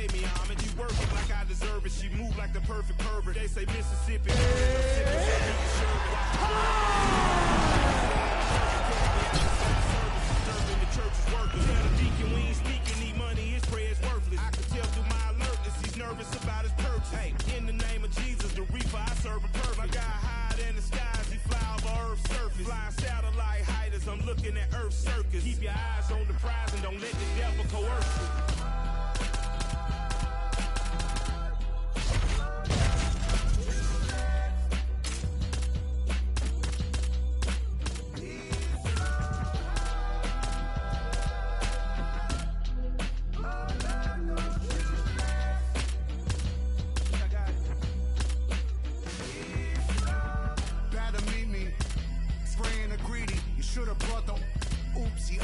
give me homage. You work it like I deserve it. She move like the perfect pervert. They say Mississippi. The church is working. Tell the deacon we ain't speaking. Need money. His prayers worthless. I can tell through my alertness. He's nervous about his purchase. Hey, in the name of Jesus, the reaper I serve a purpose. My guy higher in the skies. He fly over Earth's surface. Flying satellite height as I'm looking at Earth's circus. Keep your eyes on the prize and don't let the devil coerce you.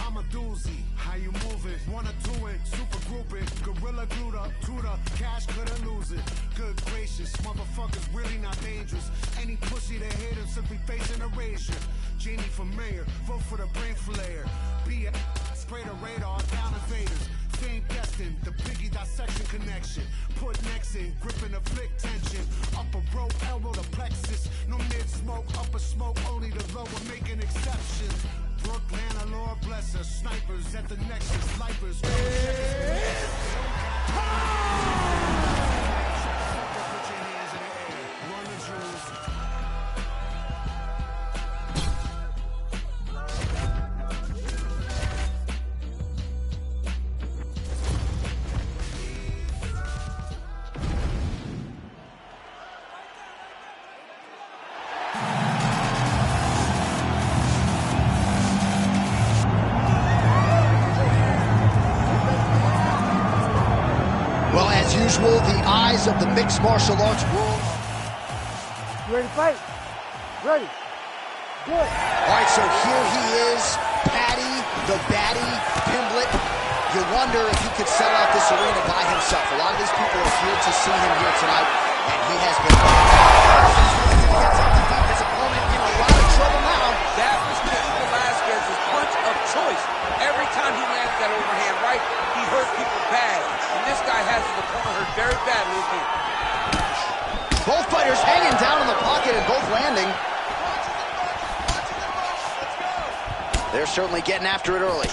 I'm a doozy. How you moving? Wanna do it? Super grouping. Gorilla glued up to the cash, couldn't lose it. Good gracious, motherfuckers really not dangerous. Any pussy that hit him simply facing erasure. Genie for mayor, vote for the brain flayer. Be a spray the radar down invaders. Fame destined, the biggie dissection connection. Put necks in, gripping the flick tension. Upper rope, elbow the plexus. No mid smoke, upper smoke, only the lower making exceptions. Brooklyn, Lord bless her. Snipers at the nexus, snipers. The eyes of the mixed martial arts world. You ready to fight? Ready. Good. All right, so here he is, Paddy, the baddie, Pimblett. You wonder if he could sell out this arena by himself. A lot of these people are here to see him here tonight, and he has been his opponent in a lot of trouble now. That was Cain Velasquez's punch of choice. Every time he landed that overhand right, he hurt people bad. And this guy has his opponent hurt very badly again. Both fighters hanging down in the pocket and both landing. They're certainly getting after it early.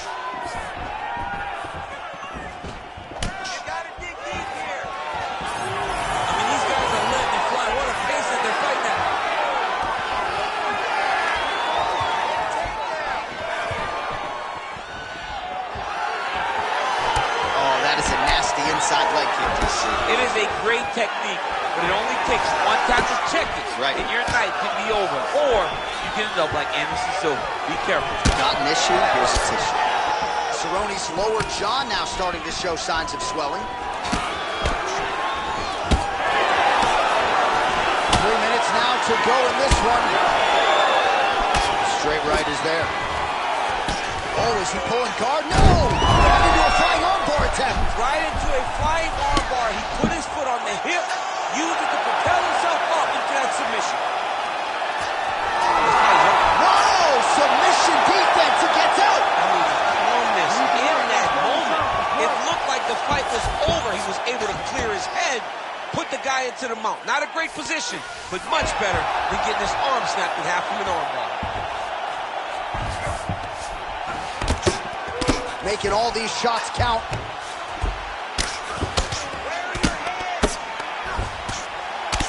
Inside leg kick, DC. It is a great technique, but it only takes one time to check it, right, and your night can be over. Or you can end up like Anderson Silva. Be careful. Got an issue? Here's a tissue. Cerrone's lower jaw now starting to show signs of swelling. 3 minutes now to go in this one. Straight right is there. Oh, is he pulling guard? No! Right into a flying armbar attempt. Right into a flying armbar. He put his foot on the hip, used it to propel himself up into that submission. Whoa! Submission defense. He gets out. I mean, calmness in that moment. It looked like the fight was over. He was able to clear his head, put the guy into the mount. Not a great position, but much better than getting his arm snapped in half from an armbar. Making all these shots count.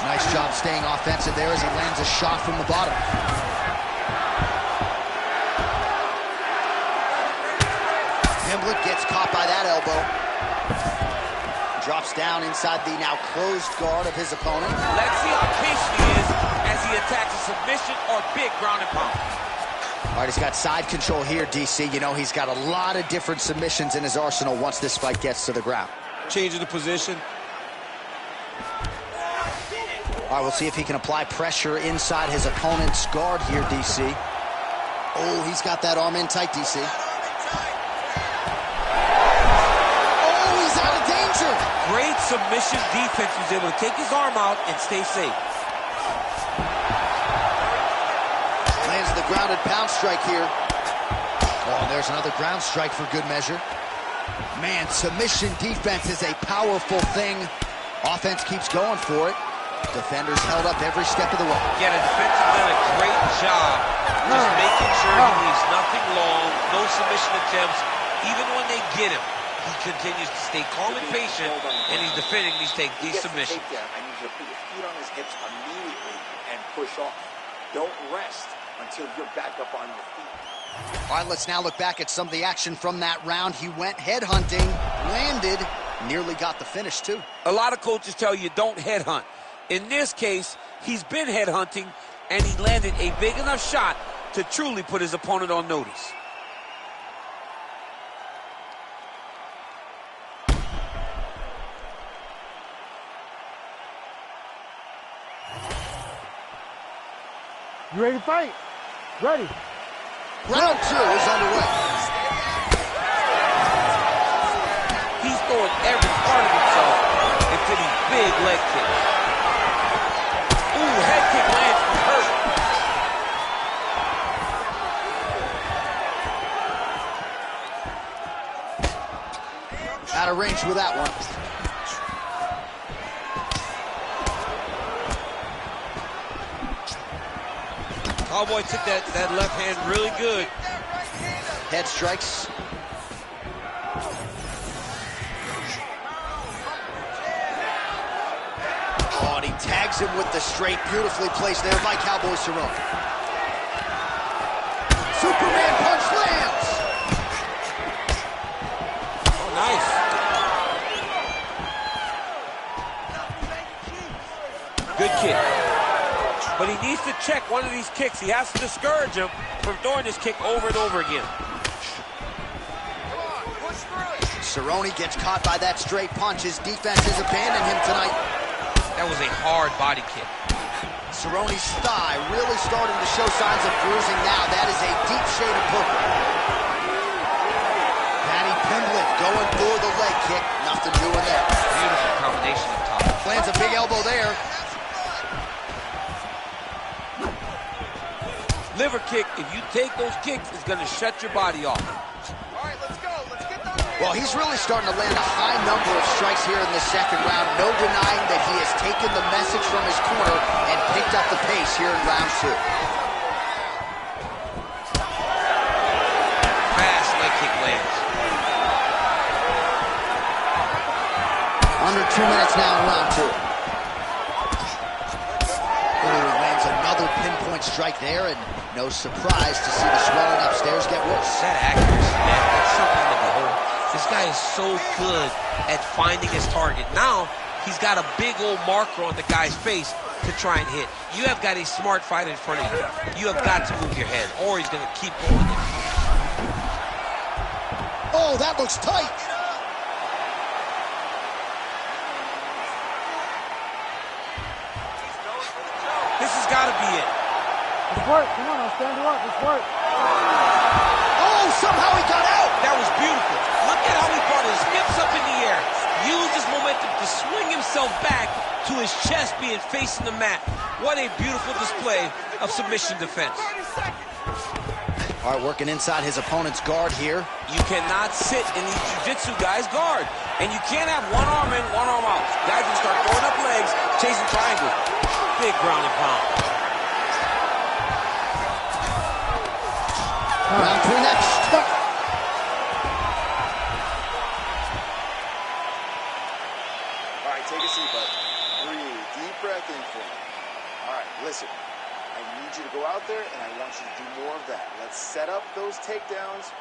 Nice job staying offensive there as he lands a shot from the bottom. Pimblett gets caught by that elbow. Drops down inside the now closed guard of his opponent. Let's see how patient he is as he attacks a submission or big ground and pound. All right, he's got side control here, DC. You know, he's got a lot of different submissions in his arsenal once this fight gets to the ground. Changing the position. All right, we'll see if he can apply pressure inside his opponent's guard here, DC. Oh, he's got that arm in tight, DC. Oh, he's out of danger. Great submission defense. He was able to take his arm out and stay safe. The grounded pound strike here. Oh, there's another ground strike for good measure. Man, submission defense is a powerful thing. Offense keeps going for it. Defenders held up every step of the way. Yeah, the defense has done a great job just making sure he leaves nothing long, no submission attempts. Even when they get him, he continues to stay calm and patient, and he's defending these submissions. I need you to put your feet on his hips immediately and push off. Don't rest until you're back up on your feet. All right, let's now look back at some of the action from that round. He went headhunting, landed, nearly got the finish, too. A lot of coaches tell you don't headhunt. In this case, he's been headhunting, and he landed a big enough shot to truly put his opponent on notice. You ready to fight? Ready. Round 2 is underway. He's throwing every part of himself into these big leg kicks. Ooh, head kick lands hurt. Out of range with that one. Cowboy took that left hand really good. Head strikes. Oh, and he tags him with the straight. Beautifully placed there by Cowboy Cerrone. Superman punch lands. Oh, nice. Good kick. But he needs to check one of these kicks. He has to discourage him from throwing this kick over and over again. Cerrone gets caught by that straight punch. His defense has abandoned him tonight. That was a hard body kick. Cerrone's thigh really starting to show signs of bruising now. That is a deep shade of purple. Paddy Pimblett going for the leg kick. Nothing doing there. Beautiful combination up top. Lands a big elbow there. Liver kick, if you take those kicks, it's going to shut your body off. All right, let's go. Let's get that. Well, he's really starting to land a high number of strikes here in the second round. No denying that he has taken the message from his corner and picked up the pace here in round 2. Fast leg kick lands. Under 2 minutes now in round 2. Oh, lands another pinpoint strike there, and no surprise to see the swelling upstairs get worse. That accuracy, man, that's something to behold. This guy is so good at finding his target. Now, he's got a big old marker on the guy's face to try and hit. You have got a smart fighter in front of you. You have got to move your head, or he's going to keep going. Oh, that looks tight. This has got to be it. Let's work. Come on, I'll stand you up. Let's work. Oh, somehow he got out. That was beautiful. Look at how he brought his hips up in the air. Used his momentum to swing himself back to his chest being facing the mat. What a beautiful display of submission defense. All right, working inside his opponent's guard here. You cannot sit in these jiu-jitsu guys' guard. And you can't have one arm in, one arm out. Guys can start throwing up legs, chasing triangles. Big ground and pound. Round 3 next. All right, take a seat, bud. Breathe. Deep breath in for me. All right, listen. I need you to go out there, and I want you to do more of that. Let's set up those takedowns.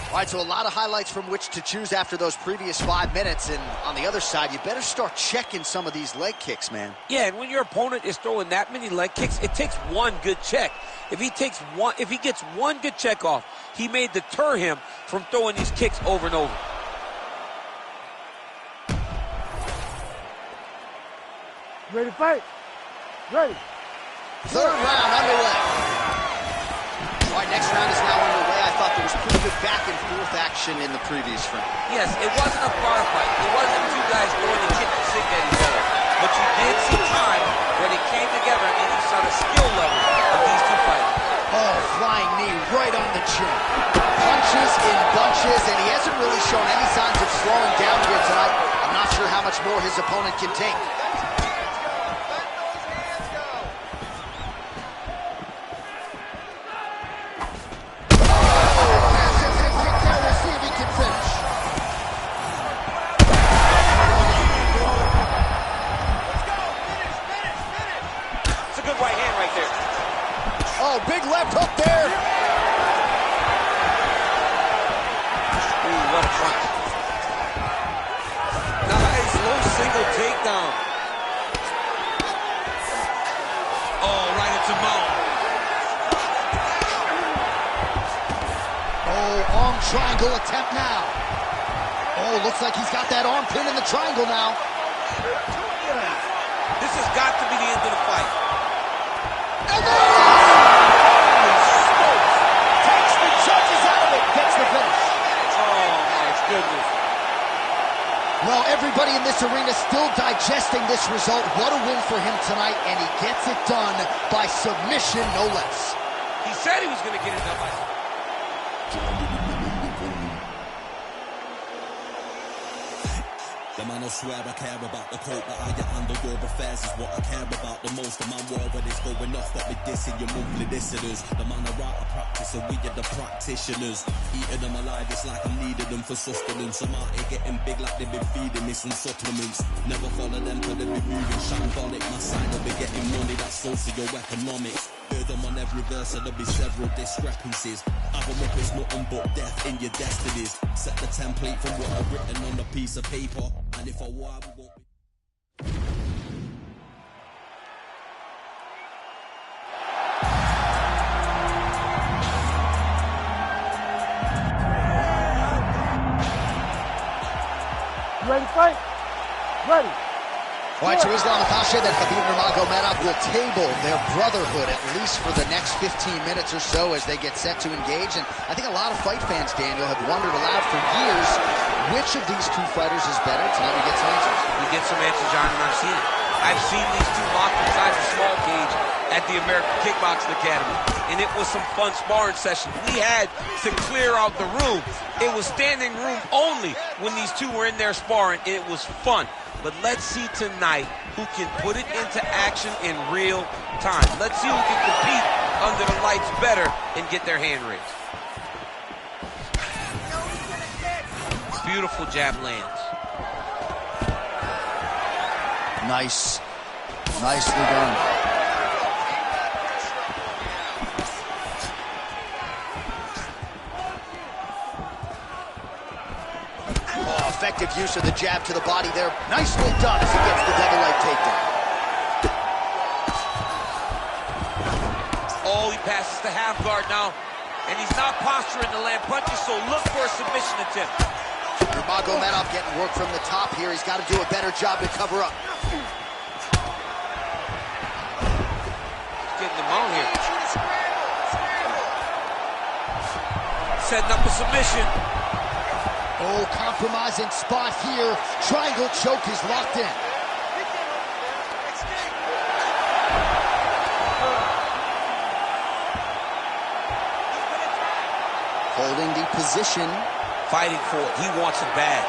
All right, so a lot of highlights from which to choose after those previous 5 minutes. And on the other side, you better start checking some of these leg kicks, man. Yeah, and when your opponent is throwing that many leg kicks, it takes one good check. If he gets one good check off, he may deter him from throwing these kicks over and over. Ready to fight? Ready. Third round underway. All right, next round is now underway. I thought there was pretty good back and forth action in the previous round. Yes, it wasn't a bar fight. It wasn't two guys throwing the kick to sink at each other. But you did see time where they came together and you saw the skill level of these two fighters. Oh, flying knee right on the chin. Punch punches in bunches, and he hasn't really shown any signs of slowing down here tonight. I'm not sure how much more his opponent can take. Oh, big left hook there. Ooh, what a punch. Nice low single takedown. Oh, right into mount. Oh, arm triangle attempt now. Oh, looks like he's got that arm pin in the triangle now. This has got to be the end of the fight. And there takes the judges out of it, gets the finish. Oh, my goodness. Well, everybody in this arena still digesting this result. What a win for him tonight, and he gets it done by submission, no less. He said he was going to get it done by submission. The man will swear I care about the coat, but how you handle your affairs is what I care about the most. The man war when it's going off, got me dissing your monthly listeners. The man I write, I practice, and we are the practitioners. Eating them alive, it's like I'm needing them for sustenance. I'm out here getting big like they've been feeding me some supplements. Never follow them till they be moving shambolic. My side will be getting money, that's socio-economics. Heard them on every verse, and there'll be several discrepancies. Have them up, it's nothing but death in your destinies. Set the template from what I've written on a piece of paper. And if I were, I won't be. You ready to fight? Ready. All right, so Islam Makhachev and Khabib Nurmagomedov will table their brotherhood at least for the next 15 minutes or so as they get set to engage. And I think a lot of fight fans, Daniel, have wondered aloud for years which of these two fighters is better. Tonight we get some answers. We get some answers, John, and I've seen it. I've seen these two locked inside the small cage at the American Kickboxing Academy, and it was some fun sparring sessions. We had to clear out the room. It was standing room only when these two were in there sparring. It was fun. But let's see tonight who can put it into action in real time. Let's see who can compete under the lights better and get their hand raised. Beautiful jab lands. Nice. Nicely done. Oh, effective use of the jab to the body there. Nicely done as he gets the double leg takedown. Oh, he passes the half guard now. And he's not posturing to land punches, so look for a submission attempt. Nurmagomedov getting work from the top here. He's got to do a better job to cover up. Getting them on here. Setting up a submission. Oh, compromising spot here. Triangle choke is locked in. Holding the position. Fighting for it. He wants it bad.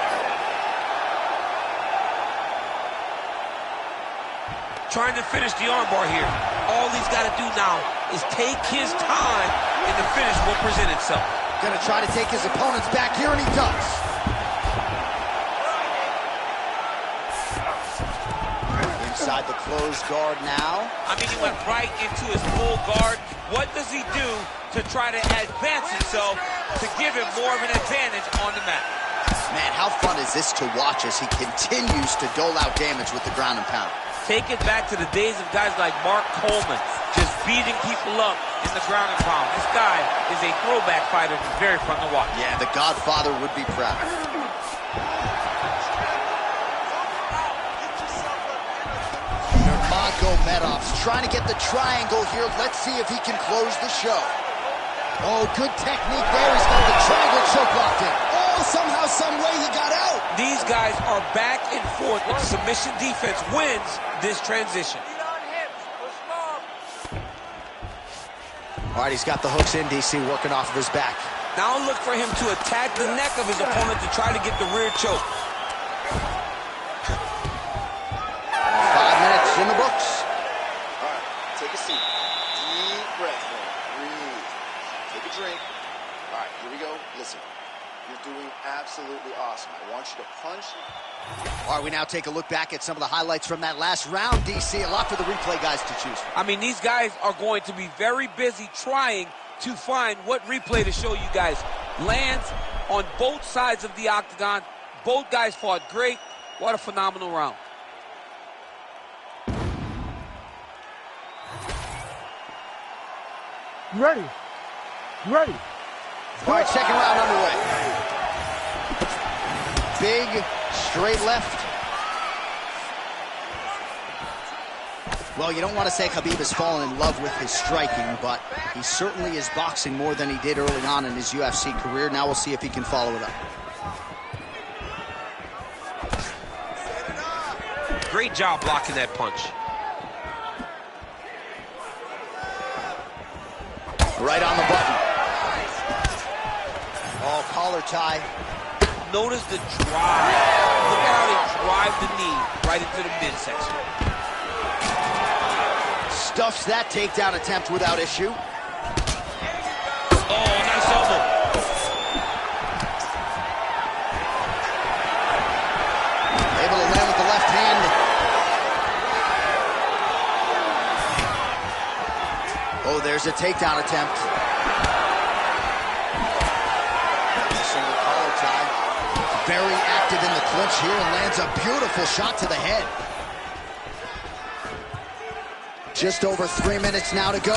Trying to finish the armbar here. All he's got to do now is take his time, and the finish will present itself. Gonna try to take his opponents back here, and he does. Inside the closed guard now. I mean, he went right into his full guard. What does he do to try to advance himself to give him more of an advantage on the mat? Man, how fun is this to watch as he continues to dole out damage with the ground and pound. Take it back to the days of guys like Mark Coleman, just beating people up in the ground and pound. This guy is a throwback fighter that's very fun to watch. Yeah, the Godfather would be proud. Nurmagomedov's trying to get the triangle here. Let's see if he can close the show. Oh, good technique there. He's got the triangle choke locked in. Oh, somehow, some way he got out. These guys are back and forth with the submission defense wins this transition. All right, he's got the hooks in, DC, working off of his back. Now look for him to attack the neck of his opponent to try to get the rear choke. 5 minutes in the books. All right, take a seat. Deep breath in. Breathe. Take a drink. All right, here we go. Listen, you're doing absolutely awesome. I want you to punch. All right, we now take a look back at some of the highlights from that last round, DC. A lot for the replay guys to choose from. I mean, these guys are going to be very busy trying to find what replay to show you guys. Lands on both sides of the octagon. Both guys fought great. What a phenomenal round. You ready? You ready? All right, second round underway. Big, straight left. Well, you don't want to say Khabib has fallen in love with his striking, but he certainly is boxing more than he did early on in his UFC career. Now we'll see if he can follow it up. Great job blocking that punch. Right on the button. Oh, collar tie. Notice the drive. Look at how they drive the knee right into the midsection. Stuffs that takedown attempt without issue. Oh, nice elbow. Able to land with the left hand. Oh, there's a takedown attempt. Single collar tie. Very active in the clinch here and lands a beautiful shot to the head. Just over 3 minutes now to go.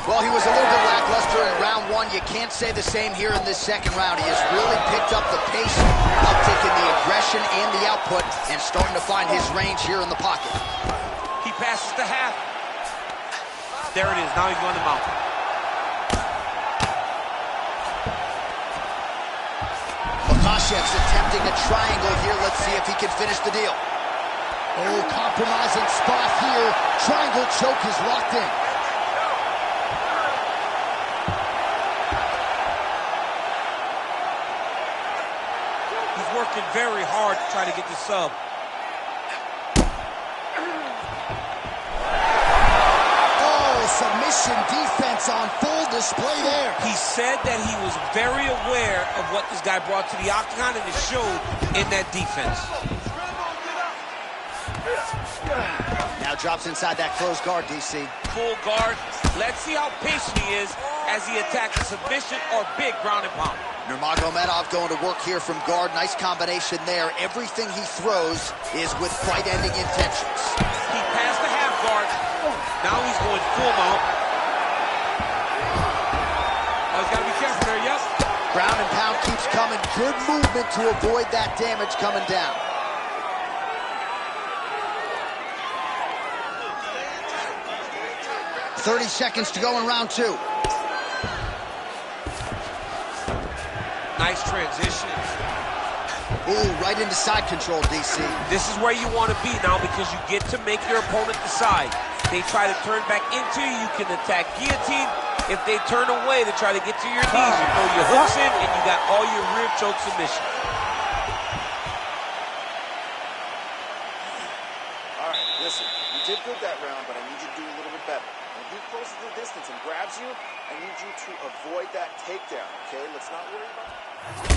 Well, he was a little bit lackluster in round one. You can't say the same here in this second round. He has really picked up the pace, uptick in the aggression and the output, and starting to find his range here in the pocket. He passes the half. There it is. Now he's going to mount. Makhachev's attempting a triangle here. Let's see if he can finish the deal. Oh, compromising spot here. Triangle choke is locked in. He's working very hard to try to get the sub. Submission defense on full display there. He said that he was very aware of what this guy brought to the octagon, and it showed in that defense. Now drops inside that closed guard, DC. Full guard. Let's see how patient he is as he attacks a submission or big ground and pound. Nurmagomedov going to work here from guard. Nice combination there. Everything he throws is with fight-ending intentions. He passed the half guard. Now he's going full mount. Oh, he's got to be careful there, yes. Ground and pound keeps coming. Good movement to avoid that damage coming down. .30 seconds to go in round two. Nice transition. Ooh, right into side control, DC. This is where you want to be now because you get to make your opponent decide. They try to turn back into you, you can attack guillotine. If they turn away to try to get to your knees, you throw your hooks in and you got all your rear choke submission. All right, listen, you did good that round, but I need you to do a little bit better. When he closes the distance and grabs you, I need you to avoid that takedown, okay? Let's not worry about it.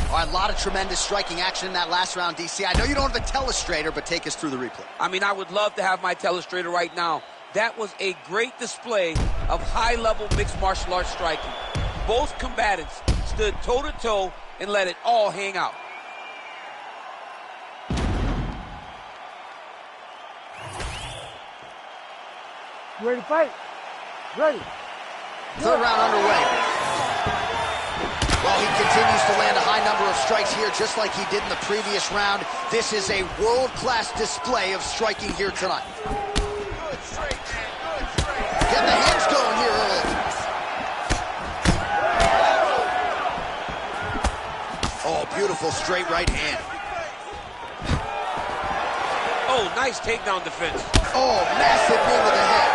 All right, a lot of tremendous striking action in that last round, DC. I know you don't have a telestrator, but take us through the replay. I mean, I would love to have my telestrator right now. That was a great display of high-level mixed martial arts striking. Both combatants stood toe-to-toe and let it all hang out. You ready to fight? Ready. Third round underway. Well, he continues to land a high number of strikes here, just like he did in the previous round. This is a world-class display of striking here tonight. Good straight, man. Good straight. Getting the hands going here early. Oh, beautiful straight right hand. Oh, nice takedown defense. Oh, massive knee to the head.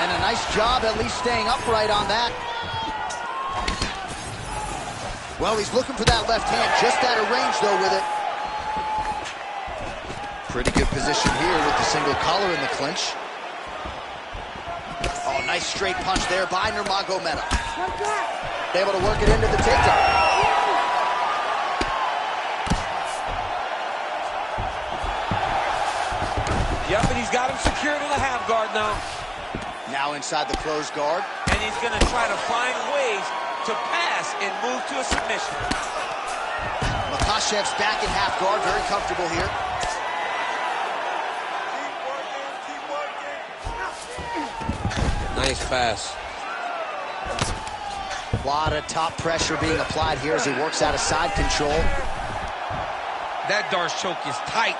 And a nice job at least staying upright on that. Well, he's looking for that left hand, just out of range, though, with it. Pretty good position here with the single collar in the clinch. Oh, nice straight punch there by Nurmagomedov. Able to work it into the takedown. Yep, and he's got him secured in the half guard now. Now inside the closed guard. And he's going to try to find ways to pass and move to a submission. Makhachev's back in half guard, very comfortable here. Nice pass. A lot of top pressure being applied here as he works out of side control. That Darce choke is tight.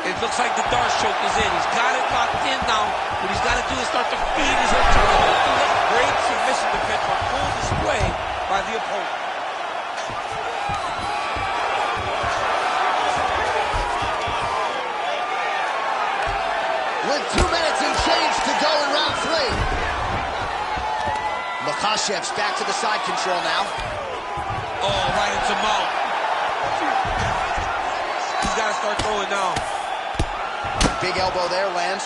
It looks like the Darce choke is in. He's got it locked in now. What he's got to do is start to feed his hips. Great submission defense on full display by the opponent. With 2 minutes and change to go in round 3. Makhachev's back to the side control now. Oh, right into mount. He's got to start throwing now. Big elbow there, lands.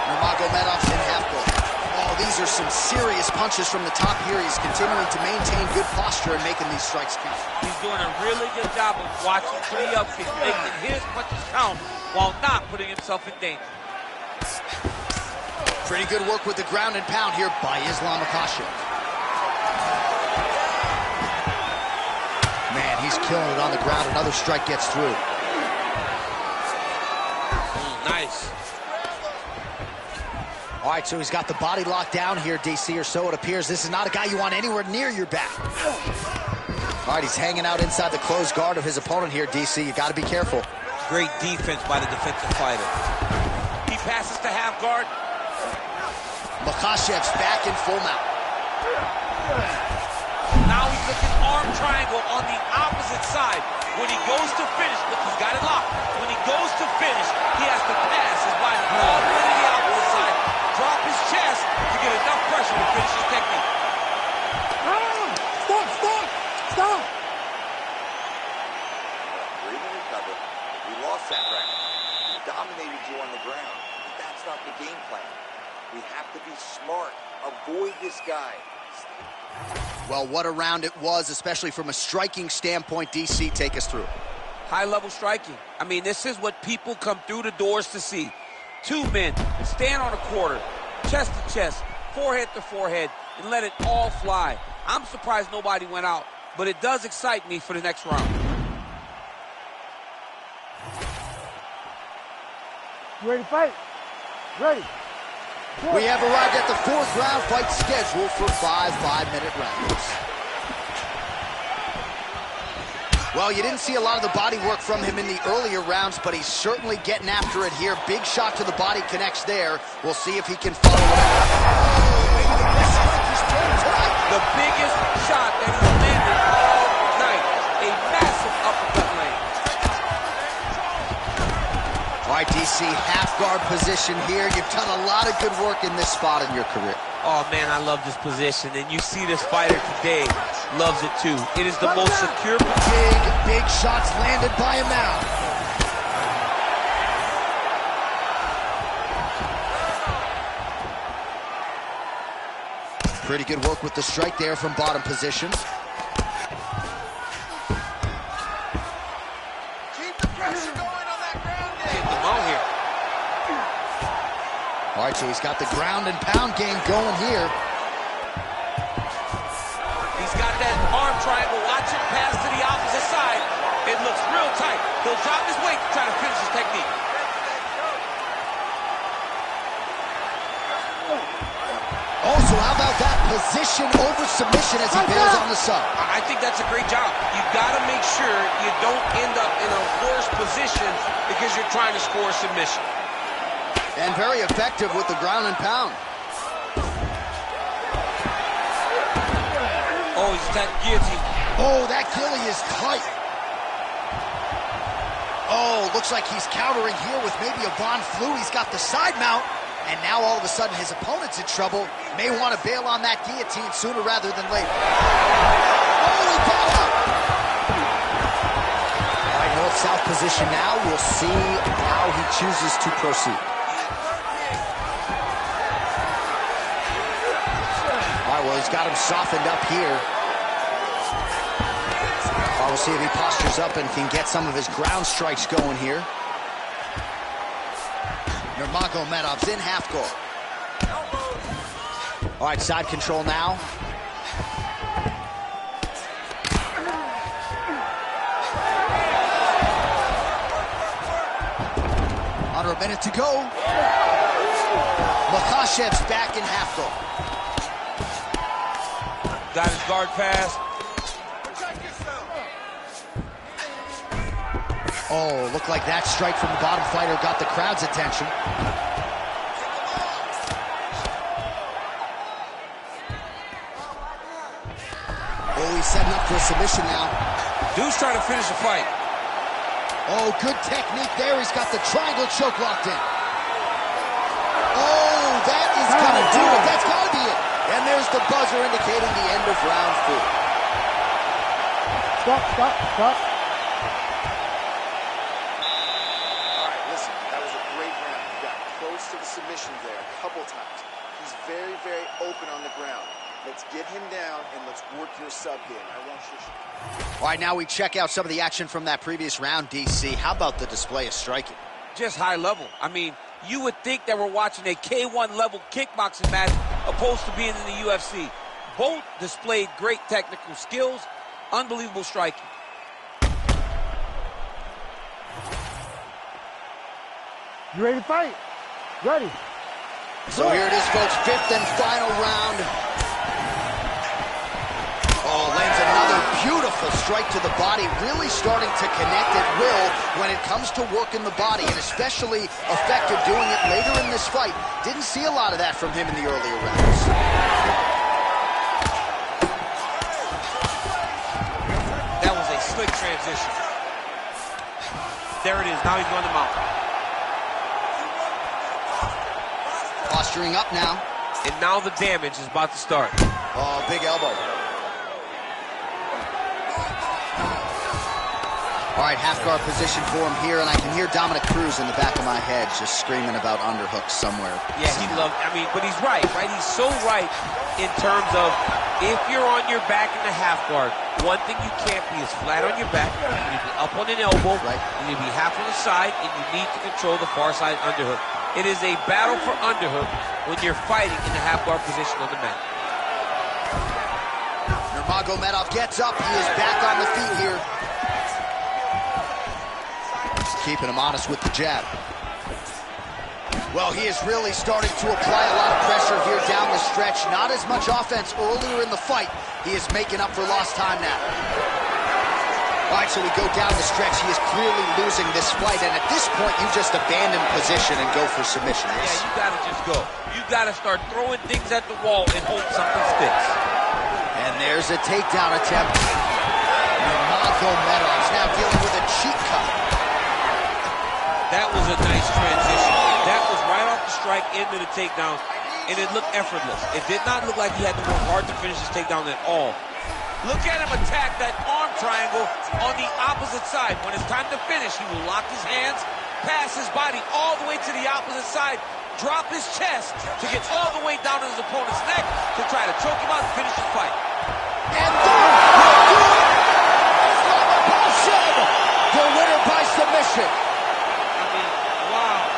Nurmagomedov's in half guard. Oh, these are some serious punches from the top here. He's continuing to maintain good posture and making these strikes count. He's doing a really good job of watching for the upkick, making his punches count while not putting himself in danger. Pretty good work with the ground and pound here by Islam Makhachev. Man, he's killing it on the ground. Another strike gets through. Nice. All right, so he's got the body locked down here, DC, or so it appears. This is not a guy you want anywhere near your back. All right, he's hanging out inside the closed guard of his opponent here, DC. You got to be careful. Great defense by the defensive fighter. He passes to half guard. Makhachev's back in full mount. Now he's looking arm triangle on the opposite side. When he goes to finish, look, he's got it locked. When he goes to finish, he has to pass his body all the way to the opposite side, drop his chest to get enough pressure to finish his technique. Stop! Breathe and recover. We lost that round. We dominated you on the ground. But that's not the game plan. We have to be smart. Avoid this guy. Well, what a round it was, especially from a striking standpoint. DC, take us through. High-level striking. I mean, this is what people come through the doors to see. Two men stand on a quarter, chest to chest, forehead to forehead, and let it all fly. I'm surprised nobody went out, but it does excite me for the next round. You ready to fight? Ready. We have arrived at the 4th round fight scheduled for 5 5-minute rounds. Well, you didn't see a lot of the body work from him in the earlier rounds, but he's certainly getting after it here. Big shot to the body connects there. We'll see if he can follow it up. The biggest shot that he's landed all night. A massive uppercut lane. All right, DC, half guard position here. You've done a lot of good work in this spot in your career. Oh, man, I love this position. And you see this fighter today loves it, too. It is the most secure position. Big shots landed by him now. Pretty good work with the strike there from bottom position. Keep the pressure going on that ground game. Get them out here. All right, so he's got the ground and pound game going here. He's got that arm triangle. Watch him pass to the opposite side. It looks real tight. He'll drop his weight to try to finish his technique. Also, how about that position over submission as he bails on the sub? I think that's a great job. You've got to make sure you don't end up in a worse position because you're trying to score a submission. And very effective with the ground and pound. Oh, he's attacking guillotine. Oh, that gilly is tight. Oh, looks like he's countering here with maybe a Von Flue. He's got the side mount, And now all of a sudden his opponent's in trouble. May want to bail on that guillotine sooner rather than later. Oh, he got out! All right, north-south position now. We'll see how he chooses to proceed. All right, well, he's got him softened up here. All right, we'll see if he postures up and can get some of his ground strikes going here. Nurmagomedov's in half guard. All right, side control now. Under a minute to go. Makhachev's back in half guard. Got his guard fast. Oh, looked like that strike from the bottom fighter got the crowd's attention. Oh, he's setting up for a submission now. Dude's trying to finish the fight. Oh, good technique there. He's got the triangle choke locked in. Oh, that is gonna do it. That's gotta be it. And there's the buzzer indicating the end of round 4. Stop. To the submission there a couple times. He's very, very open on the ground. Let's get him down and let's work your sub game. I want you to... All right, now we check out some of the action from that previous round, DC. How about the display of striking? Just high level. I mean, you would think that we're watching a K1 level kickboxing match opposed to being in the UFC. Both displayed great technical skills, unbelievable striking. You ready to fight? Ready. So here it is, folks, 5th and final round. Oh, lands another beautiful strike to the body, really starting to connect at will when it comes to working the body, and especially effective doing it later in this fight. Didn't see a lot of that from him in the earlier rounds. That was a slick transition. There it is, now he's going to mount. Posturing up now. And now the damage is about to start. Oh, big elbow. All right, half guard position for him here, and I can hear Dominic Cruz in the back of my head just screaming about underhooks somewhere. Yeah, he loved, but he's right? He's so right in terms of if you're on your back in the half guard, one thing you can't be is flat on your back. You need to be up on an elbow. Right. You need to be half on the side, and you need to control the far side underhook. It is a battle for underhook when you're fighting in the half guard position on the mat. Nurmagomedov gets up. He is back on the feet here. Just keeping him honest with the jab. Well, he is really starting to apply a lot of pressure here down the stretch. Not as much offense earlier in the fight. He is making up for lost time now. All right, so we go down the stretch. He is clearly losing this fight, and at this point, you just abandon position and go for submission. Yeah, you gotta just go. You gotta start throwing things at the wall and hope something sticks. And there's a takedown attempt. Nurmagomedov's now dealing with a cheek cut. That was a nice transition. That was right off the strike into the takedown, and it looked effortless. It did not look like he had to work hard to finish his takedown at all. Look at him attack that arm triangle on the opposite side. When it's time to finish, he will lock his hands, pass his body all the way to the opposite side, drop his chest to get all the way down to his opponent's neck to try to choke him out and finish the fight. And that will do it! Makhachev, the winner by submission. Wow.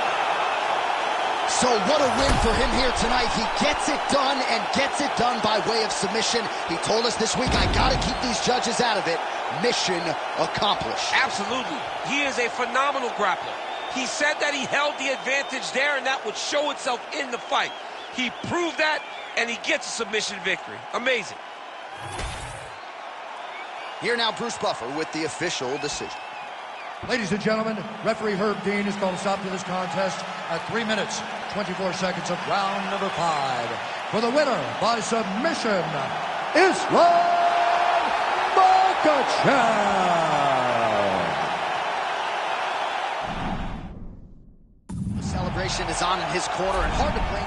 So what a win for him here tonight. He gets it done and gets it done by way of submission. He told us this week, I gotta keep these judges out of it. Mission accomplished. Absolutely. He is a phenomenal grappler. He said that he held the advantage there and that would show itself in the fight. He proved that and he gets a submission victory. Amazing. Here now, Bruce Buffer with the official decision. Ladies and gentlemen, referee Herb Dean has called a stop to this contest at 3 minutes, 24 seconds of round number 5. For the winner by submission, Islam Makhachev. Celebration competition is on in his corner, and hard to blame.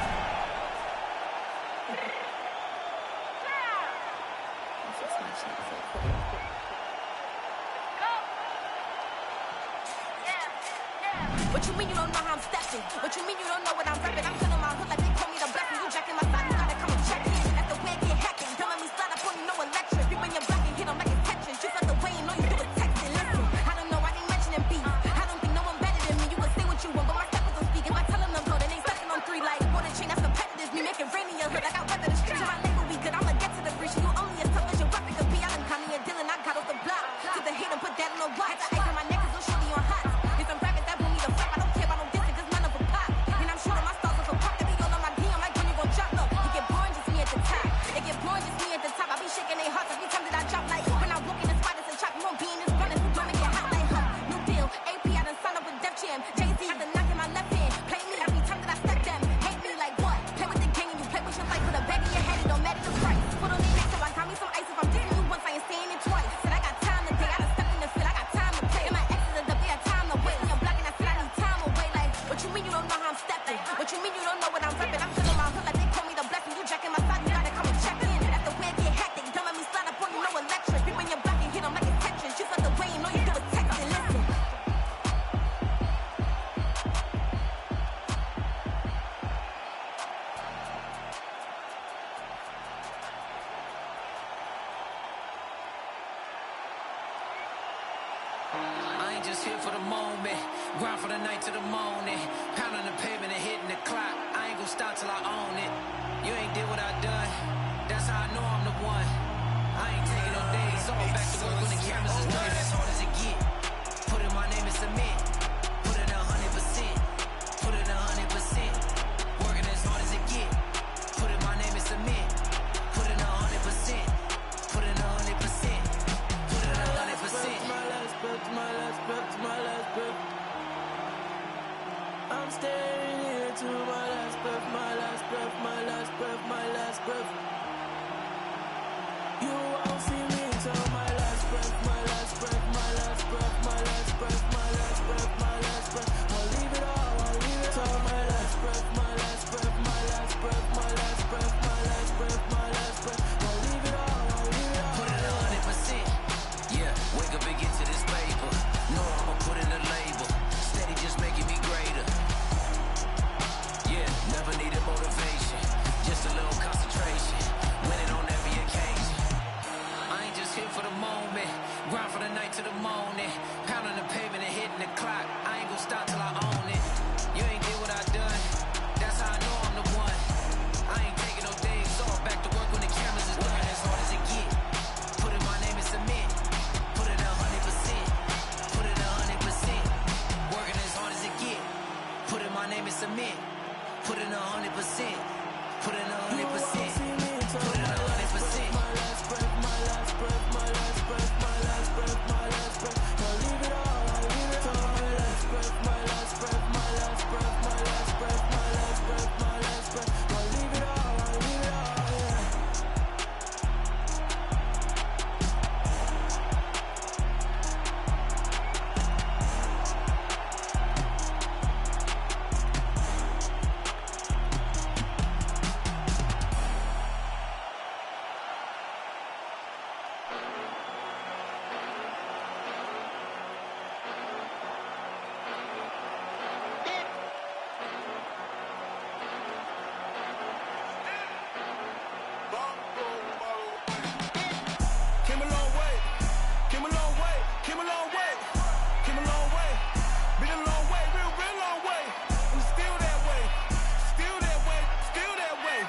What you mean you don't know how I'm stepping? What you mean you don't know what I'm repping? I'm killing my hood like they call me the blessing. You jacking my side, you gotta come and check in. That's the way I get hacking. Don't let me slide up on you, no electric. You bring your black and hit them like it's Tetris. You felt the way, you know you do it texting. Listen, I don't know, I ain't mentioning beef. I don't think no one better than me. You can say what you want, but my steppers don't speak. If I tell them go, then they stepping on 3 like water chain. That's competitive. Me making rain in your hood. I got weather the streets. My label be good. I'ma get to the breach. You only as tough as your weapon could be. I done Connie and Dylan. I got off the block. To the hate and put that on the watch. The ice on my neck is so shorty on hot. It's some rabbit that blew me the flap. I don't care about no diss, cause none of them pop. And I'm shooting my stars off a pop. They be all on my DM like when you gon' drop. Look, it get boring, just me at the top. It get boring, just me at the top. I be shaking their hearts every time that I drop. Like when I walk in the spot, it's a chop. You won't be in this running. Don't make it hot like new deal. AP, I done signed up with Def Jam. Jay-Z, I done knock in my left hand. Play me every time that I step them. Hate me like what? Play with the gang and you play with your life. Put a bag in your head, it don't matter the price. Put on the neck, so I got me some ice. If I'm dissing you once, I ain't saying it twice. Said I got time today, I done stepped in the field. I got time to play. And my exes are up, they had time to wait. I'm blocking, I said I need time away. Like, what you mean you don't know how I'm stepping? What you mean you don't know what I'm repping? I'm killing my hood like they call me the blessing. You jacking my side, you gotta come and check in. That's the way I get hectic. Don't let me slide up on you, no electric. You bring your black and hit them like it's Tetris. You felt the way, you know you do it texting. Listen. I ain't just here for the moment, grind for the night to the morning, pounding the pavement and hitting the clock. I ain't gon' stop till I own it. You ain't did what I done, that's how I know I'm the one. I ain't taking no days off, back to work when the cameras is done. As hard as it get, put in my name and submit, put in 100%, put in 100%, working as hard as it get, put in my name and submit, put in 100%, put in 100%, put in 100%. My last breath. I'm staying here to my last breath, my last breath, my last breath, my last breath. You won't see me till my last breath, my last breath, my last breath, my last breath, my last breath, my last breath. I'll leave it all, I'll leave it till my last breath, my last breath, my last breath, my last breath, my last breath, my last breath. I'll leave it all, I'll leave it all. Put in 100%. Yeah, wake up and get to this paper. No, I'ma put in a label. Steady just making me greater. Yeah, never needed motivation. Just a little concentration. Winning on every occasion. I ain't just here for the moment. Grind for the night to the morning. Pounding the pavement and hitting the clock. I ain't gon' stop till I own it. You ain't did what I done. That's how I know I'm the one. I ain't taking no days off. Back to work when the cameras is done. As hard as it get. Put in my name and submit. Put in 100%. Put in 100%. Working as hard as it get. Put in my name and submit. Put in 100%. Put in 100%. Put in 100%. My last breath, my last breath, my last breath, my last breath, my last breath. I'll leave it all, I'll leave it all. My last breath, my last breath, my last breath, my last breath, my last breath, my last breath. I'll leave it all, I'll leave it all, yeah. Came a long way, came a long way, came a long way, came a long way. Been a long way, real long way. I'm still that way, still that way, still that way.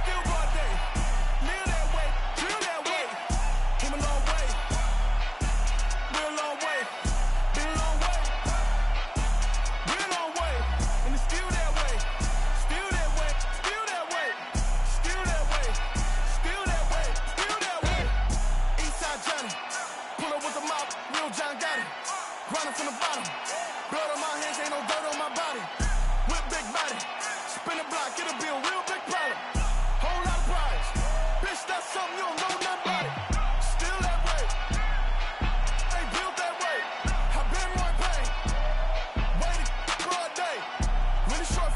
Still broad day, live that way, drill that way. Came a long way, real long way. Been a long way, real long way. And it's still that way, still that way, still that way, still that way, still that way, still that way. Eastside Johnny, pull up with the mop, real John Gotti. Grinding from the bottom, blood on my hands, ain't no dirt on my body. Whip big body, spin the block, it'll be a real big problem. Whole lot of prize, bitch, that's something you don't know nothing about it. Still that way, ain't built that way. I been more pain, waiting broad day. Really short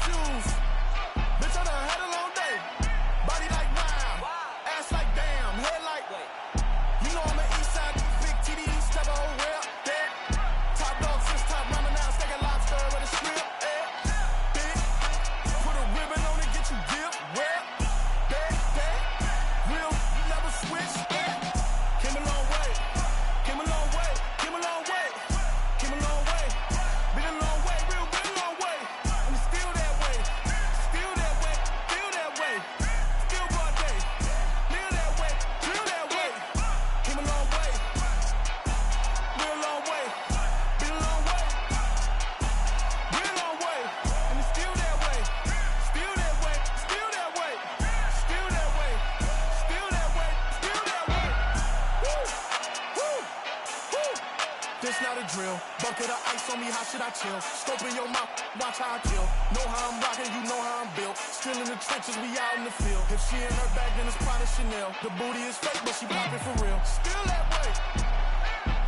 This not a drill. Bucket of ice on me, how should I chill? Scope in your mouth, watch how I kill. Know how I'm rocking, you know how I'm built. Still in the trenches, we out in the field. If she in her bag, then it's Prada Chanel. The booty is fake, but she poppin' for real. Still that way.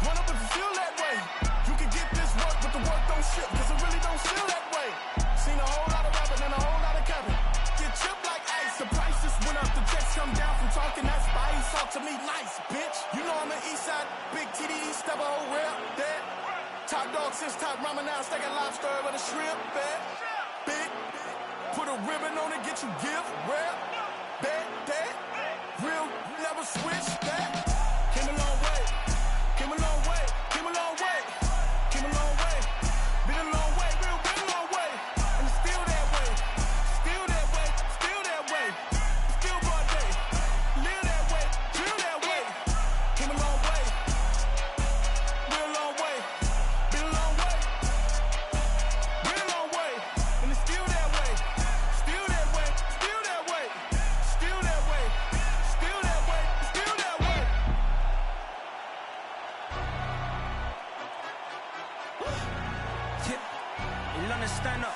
Run up if you feel that way. You can get this work, but the work don't ship, cause it really don't feel that way. Seen a whole lot of rapping and a whole lot of capping. Get chipped like ice, the prices went up, the checks come down from talking that spice. Talk to me nice, bitch. You know I'm an east side, big TDE, step a whole rep, there. Top dog, since top ramen now, steak and lobster with a shrimp, there. Big, put a ribbon on it, get you gift, rep, that. Real, never switch, that. Came a long way, came a long way, came a long way, came a long way. Been a long way, real long way. And it's still that way, still that way, still that way. Still broad day, live that way, feel that way. Came a long way, real long way. Been a long way, real long way. And it's still that way, still that way, still that way, still that way, still that way, still that way. In London, stand up.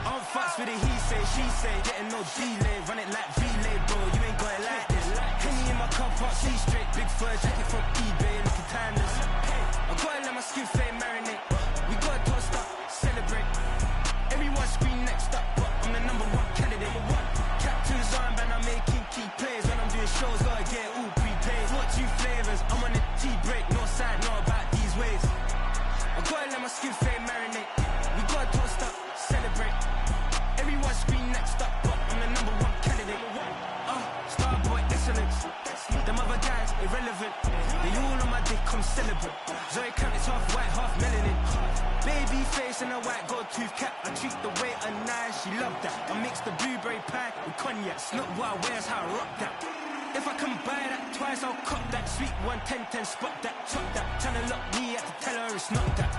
I'm fucks with it, he say, she say. Getting no delay, run it like relay, bro. You ain't got it like this. Henny in my car park, see straight. Big fur jacket from eBay, looking timeless. I gotta let my skin fade marinate. We gotta toast up, celebrate. Everyone scream next up, but I'm the #1 candidate. Captain's armband, I'm making key plays. When I'm doing shows, gotta get all prepaid. 42 flavors, I'm on the tea break. No side, know about these ways. I gotta let my skin fade marinate. We gotta toast up, celebrate. Everyone scream next up, but I'm the #1 candidate. Starboy excellence. Them other guys irrelevant. They all on my dick, come celebrate. Zoe Kravitz it's half white, half melanin. Baby face and a white gold tooth cap. I treat the waiter nice, she love that. I mix the blueberry pie with cognac. Not what I wear, it's how I rock that. If I can buy that twice, I'll cop that. Sweet 110, spot that, chop that. Tryna lock me, had to tell her it's not that.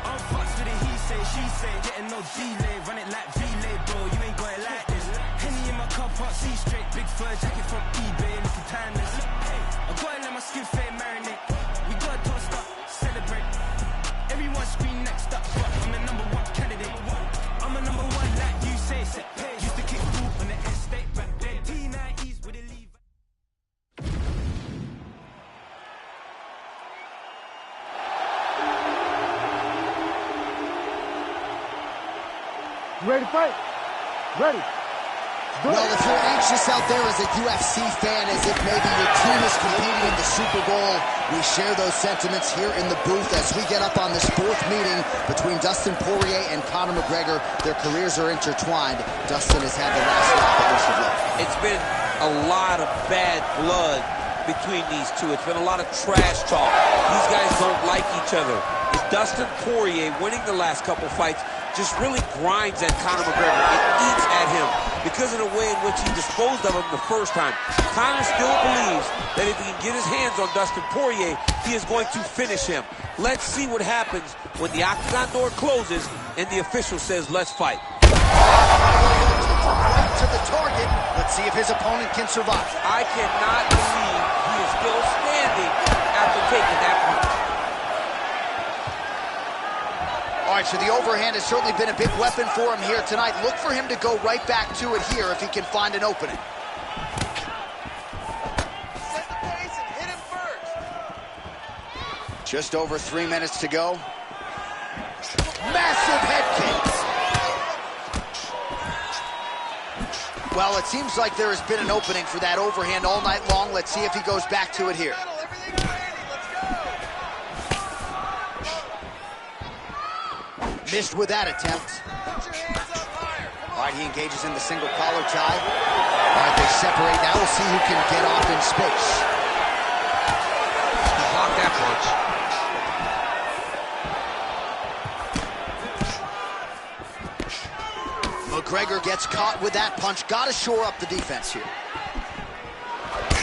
I'm fucks with it, he say, she say. Getting no delay, run it like relay, bro. You ain't got it like this. Henny in my car park, see straight. Big fur jacket from eBay, looking timeless. I gotta let my skin fade marinate. We gotta toast up, celebrate. Everyone scream next up, but I'm the #1 candidate. I'm a #1 like you say. Used to kick ball on the estate back then. T90s with a leave. You ready to fight? Ready. Well, if you're anxious out there as a UFC fan, as if maybe your team is competing in the Super Bowl, we share those sentiments here in the booth as we get up on this fourth meeting between Dustin Poirier and Conor McGregor. Their careers are intertwined. Dustin has had the last laugh at least of late. It's been a lot of bad blood between these two. It's been a lot of trash talk. These guys don't like each other. And Dustin Poirier, winning the last couple fights, just really grinds at Conor McGregor. It eats at him because of the way in which he disposed of him the first time. Conor still believes that if he can get his hands on Dustin Poirier, he is going to finish him. Let's see what happens when the octagon door closes and the official says, let's fight. Right to the target. Let's see if his opponent can survive. I cannot believe he is still standing after taking that punch. All right, so the overhand has certainly been a big weapon for him here tonight. Look for him to go right back to it here if he can find an opening. Set the pace and hit him first. Just over 3 minutes to go. Massive head kick. Well, it seems like there has been an opening for that overhand all night long. Let's see if he goes back to it here. Missed with that attempt. All right, he engages in the single collar tie. All right, they separate. Now we'll see who can get off in space. He blocked that punch. McGregor gets caught with that punch. Got to shore up the defense here.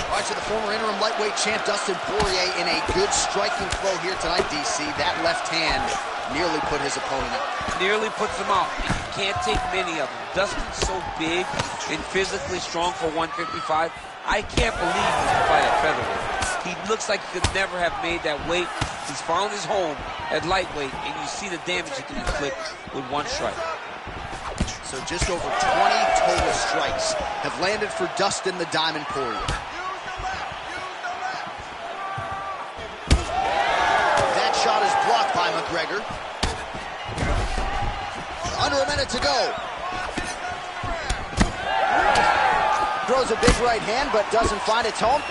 All right, so the former interim lightweight champ Dustin Poirier in a good striking flow here tonight, DC. That left hand nearly put his opponent out. Nearly puts him out. can't take many of them. Dustin's so big and physically strong for 155. I can't believe he's to fight at featherweight. He looks like he could never have made that weight. He's found his home at lightweight, and you see the damage he can inflict with one strike. So just over 20 total strikes have landed for Dustin the Diamond Poirier. That shot is blocked by McGregor. Under a minute to go. Throws a big right hand, but doesn't find its home.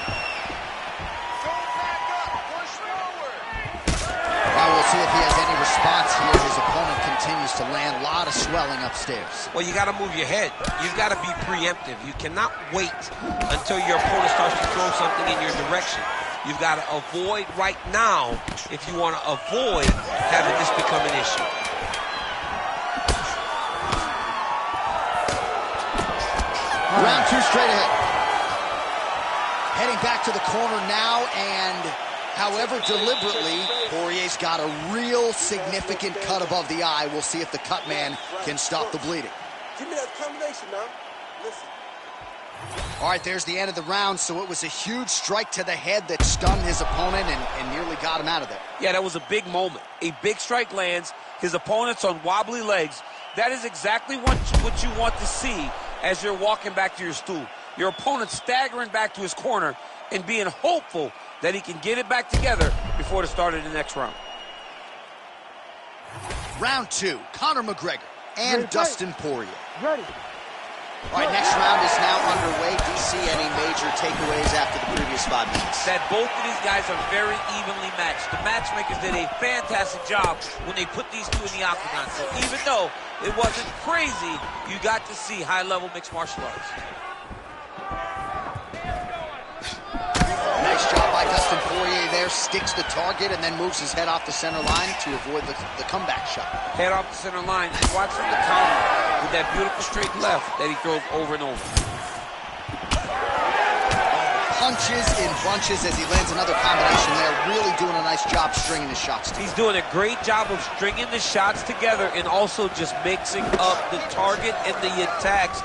We'll see if he has any response here. His opponent continues to land. A lot of swelling upstairs. Well, you got to move your head. You've got to be preemptive. You cannot wait until your opponent starts to throw something in your direction. You've got to avoid right now if you want to avoid having this become an issue. Round two straight ahead. Heading back to the corner now, and however deliberately, Poirier's got a real significant cut above the eye. We'll see if the cut man can stop the bleeding. Give me that combination now. Listen. All right, there's the end of the round, so it was a huge strike to the head that stunned his opponent and nearly got him out of there. Yeah, that was a big moment. A big strike lands. His opponent's on wobbly legs. That is exactly what you want to see as you're walking back to your stool. Your opponent staggering back to his corner and being hopeful that he can get it back together before the start of the next round. Round two, Conor McGregor and Dustin Poirier. Ready. All right, next round is now underway. Do you see any major takeaways after the previous 5 minutes? That both of these guys are very evenly matched. The matchmakers did a fantastic job when they put these two in the octagon. So even though it wasn't crazy, you got to see high-level mixed martial arts. Nice job by Dustin Poirier there. Sticks the target and then moves his head off the center line to avoid the comeback shot. Head off the center line. And watch him the counter with that beautiful straight left that he throws over and over. Punches in bunches as he lands another combination there. Really doing a nice job stringing his shots together. He's doing a great job of stringing the shots together and also just mixing up the target and the attacks.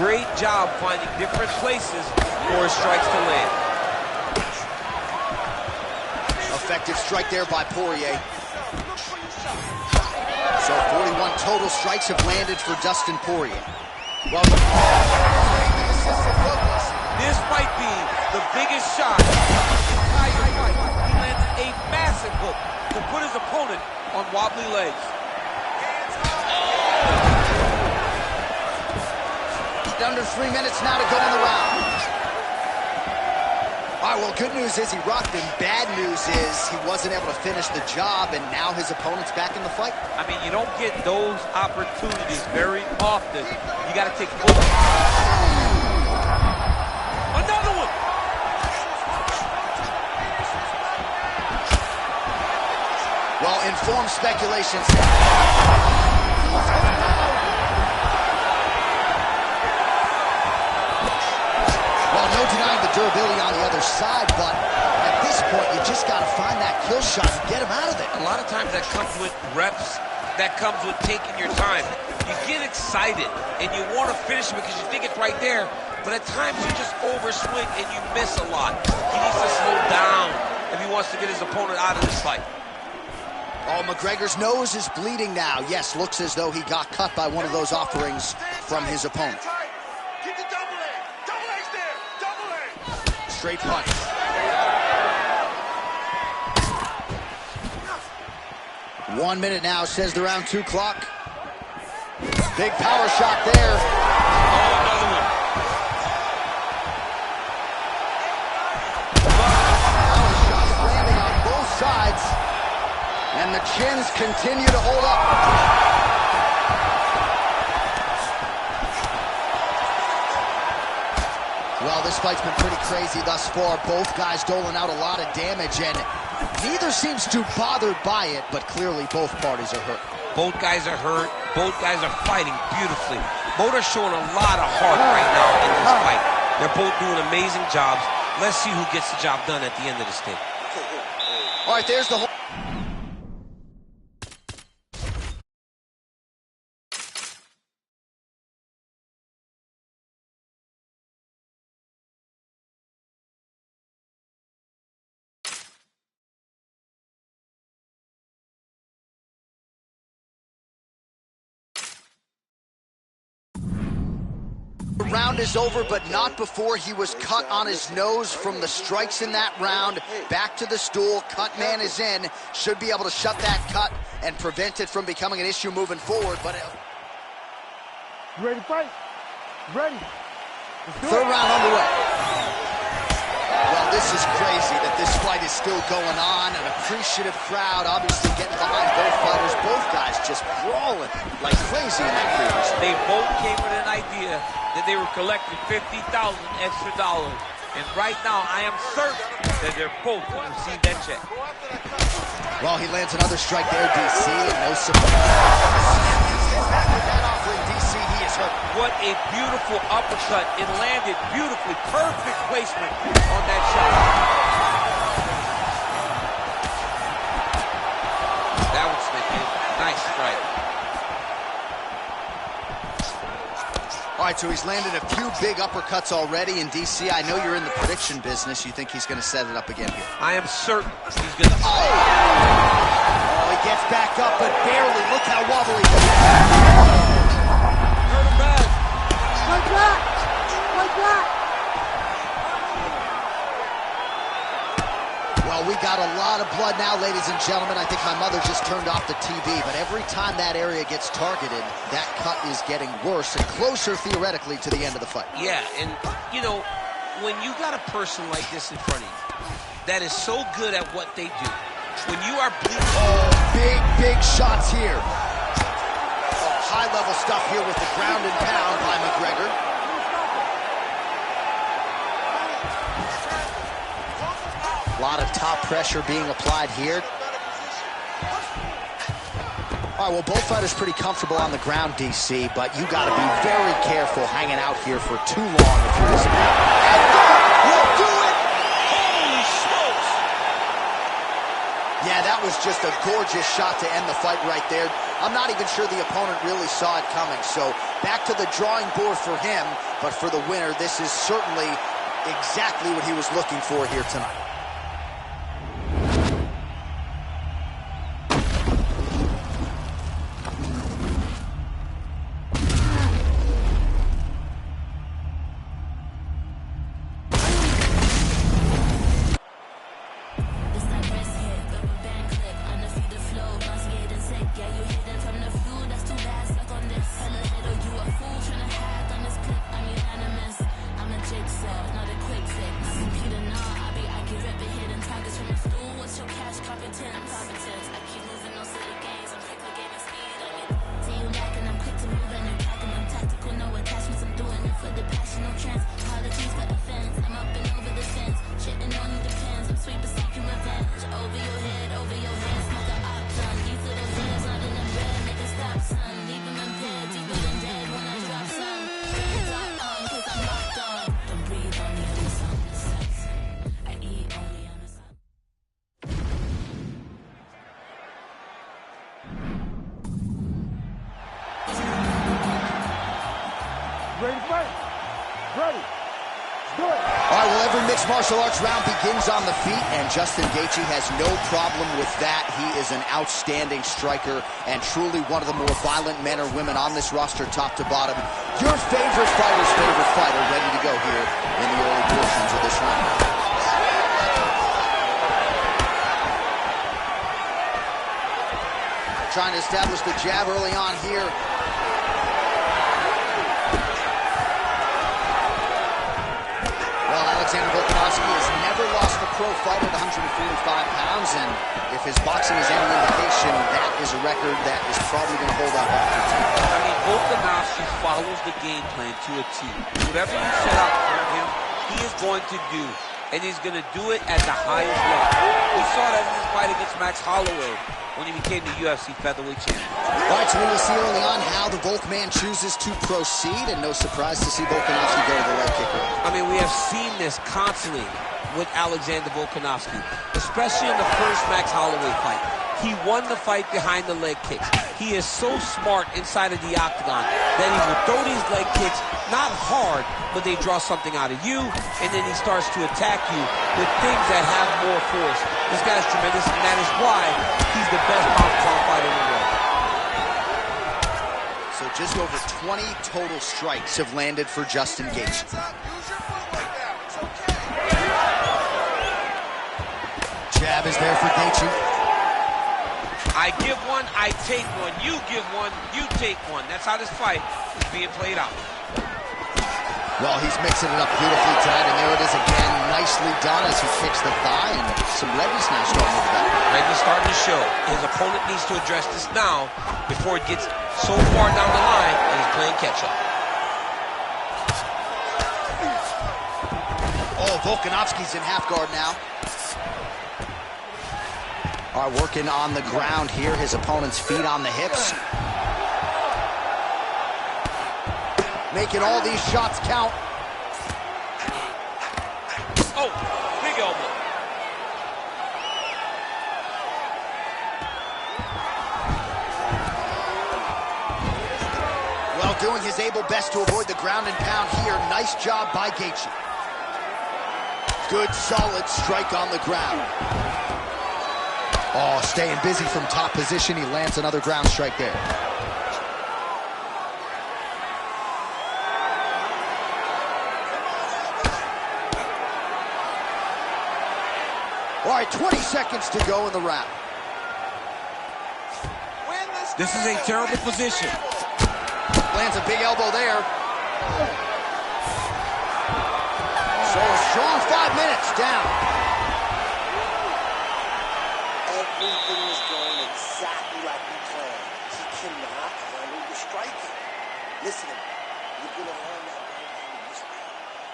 Great job finding different places for his strikes to land. Effective strike there by Poirier. So 41 total strikes have landed for Dustin Poirier. Well, this might be the biggest shot of the entire fight. He lands a massive hook to put his opponent on wobbly legs. Under 3 minutes now to go in the round. All right, well, good news is he rocked him. Bad news is he wasn't able to finish the job, and now his opponent's back in the fight. I mean, you don't get those opportunities very often. You got to take both. Another one! Well, informed speculations. No denying the durability on the other side, but at this point, you just got to find that kill shot and get him out of there. A lot of times that comes with reps, that comes with taking your time. You get excited, and you want to finish it because you think it's right there, but at times you just overswing and you miss a lot. He needs to slow down if he wants to get his opponent out of this fight. Oh, McGregor's nose is bleeding now. Yes, looks as though he got cut by one of those offerings from his opponent. Straight punch. 1 minute now, says the round 2 clock. Big power shot there. Oh, another one. Power shots landing on both sides. And the chins continue to hold up. Well, this fight's been pretty crazy thus far. Both guys doling out a lot of damage, and neither seems too bothered by it, but clearly both parties are hurt. Both guys are hurt. Both guys are fighting beautifully. Both are showing a lot of heart right now in this fight. They're both doing amazing jobs. Let's see who gets the job done at the end of this thing. All right, there's the whole... The round is over, but not before he was cut on his nose from the strikes in that round. Back to the stool. Cut man is in. Should be able to shut that cut and prevent it from becoming an issue moving forward. But you ready to fight? Ready. Third round underway. Well, this is crazy that this fight is still going on. An appreciative crowd obviously getting behind both fighters. Both guys just brawling like crazy in that previous. They both came with an idea that they were collecting $50,000 extra. And right now, I am certain that they're both going to receive that check. Well, he lands another strike there, DC, and no surprise. That offering, DC, he is hurt. What a beautiful uppercut. It landed beautifully. Perfect placement on that shot. That one slipped in. Nice strike. All right, so he's landed a few big uppercuts already. And DC, I know you're in the prediction business. You think he's going to set it up again here? I am certain he's going to. Oh, he gets back up, but barely. Look how wobbly he is. Like that! Like that! Well, we got a lot of blood now, ladies and gentlemen. I think my mother just turned off the TV, but every time that area gets targeted, that cut is getting worse and closer, theoretically, to the end of the fight. Yeah, and, you know, when you got a person like this in front of you that is so good at what they do, when you are bleeding... Oh, big shots here. High-level stuff here with the ground and pound by McGregor. A lot of top pressure being applied here. All right, well, both fighters pretty comfortable on the ground, DC, but you got to be very careful hanging out here for too long if you're this man. We'll do it! Holy smokes! Yeah, that was just a gorgeous shot to end the fight right there. I'm not even sure the opponent really saw it coming. So back to the drawing board for him, but for the winner, this is certainly exactly what he was looking for here tonight. Ready to fight? Ready. Do it. All right, well, every mixed martial arts round begins on the feet, and Justin Gaethje has no problem with that. He is an outstanding striker and truly one of the more violent men or women on this roster, top to bottom. Your favorite fighter's favorite fighter ready to go here in the early portions of this round. Trying to establish the jab early on here. Alexander Volkanovski has never lost a pro fight at 145 pounds, and if his boxing is any indication, that is a record that is probably going to hold up after two. I mean, Volkanovski follows the game plan to a T. Whatever you set out for him, he is going to do, and he's going to do it at the highest level. We saw that in his fight against Max Holloway when he became the UFC featherweight champion. All right, so we will see early on how the Volk man chooses to proceed, and no surprise to see Volkanovski go to the leg kicker. I mean, we have seen this constantly with Alexander Volkanovski, especially in the first Max Holloway fight. He won the fight behind the leg kicks. He is so smart inside of the octagon that he will throw these leg kicks, not hard, but they draw something out of you, and then he starts to attack you with things that have more force. This guy's tremendous, and that is why he's the best pound-for-pound fighter in the world. So just over 20 total strikes have landed for Justin Gaethje. Jab is there for Gaethje. I give one, I take one. You give one, you take one. That's how this fight is being played out. Well, he's mixing it up beautifully tonight, and there it is again. Nicely done as he kicks the thigh, and some redness now starting to develop. Redness starting to show. His opponent needs to address this now before it gets so far down the line and he's playing catch-up. Oh, Volkanovski's in half guard now. All right, working on the ground here. His opponent's feet on the hips. Making all these shots count. Oh, big elbow. Well, doing his able best to avoid the ground and pound here. Nice job by Gaethje. Good, solid strike on the ground. Oh, staying busy from top position. He lands another ground strike there. All right, 20 seconds to go in the round. This is a terrible position. Lands a big elbow there. So a strong 5 minutes down. Everything is going exactly like we planned. He cannot handle the striking. Listen, you're going to learn that right this way.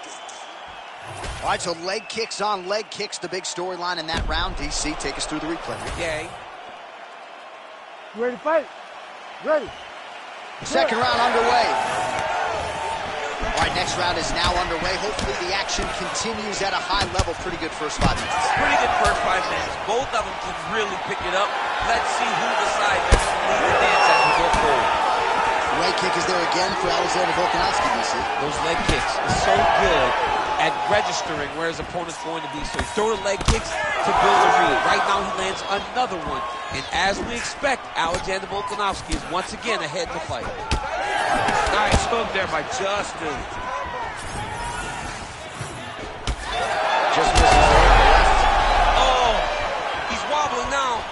Just keep. All right, so leg kicks on leg kicks, the big storyline in that round. DC, take us through the replay. Yeah. You ready to fight? Ready. Second round underway. All right, next round is now underway. Hopefully the action continues at a high level. Pretty good first 5 minutes. Pretty good first 5 minutes. Both of them can really pick it up. Let's see who decides to lead the dance as we go forward. Leg kick is there again for Alexander Volkanovski, DC. Those leg kicks are so good at registering where his opponent's going to be. So he's throwing leg kicks to build a read. Right now he lands another one. And as we expect, Alexander Volkanovski is once again ahead in the fight. Nice hook there by Justin. Just misses there on the left. Oh, he's wobbling now.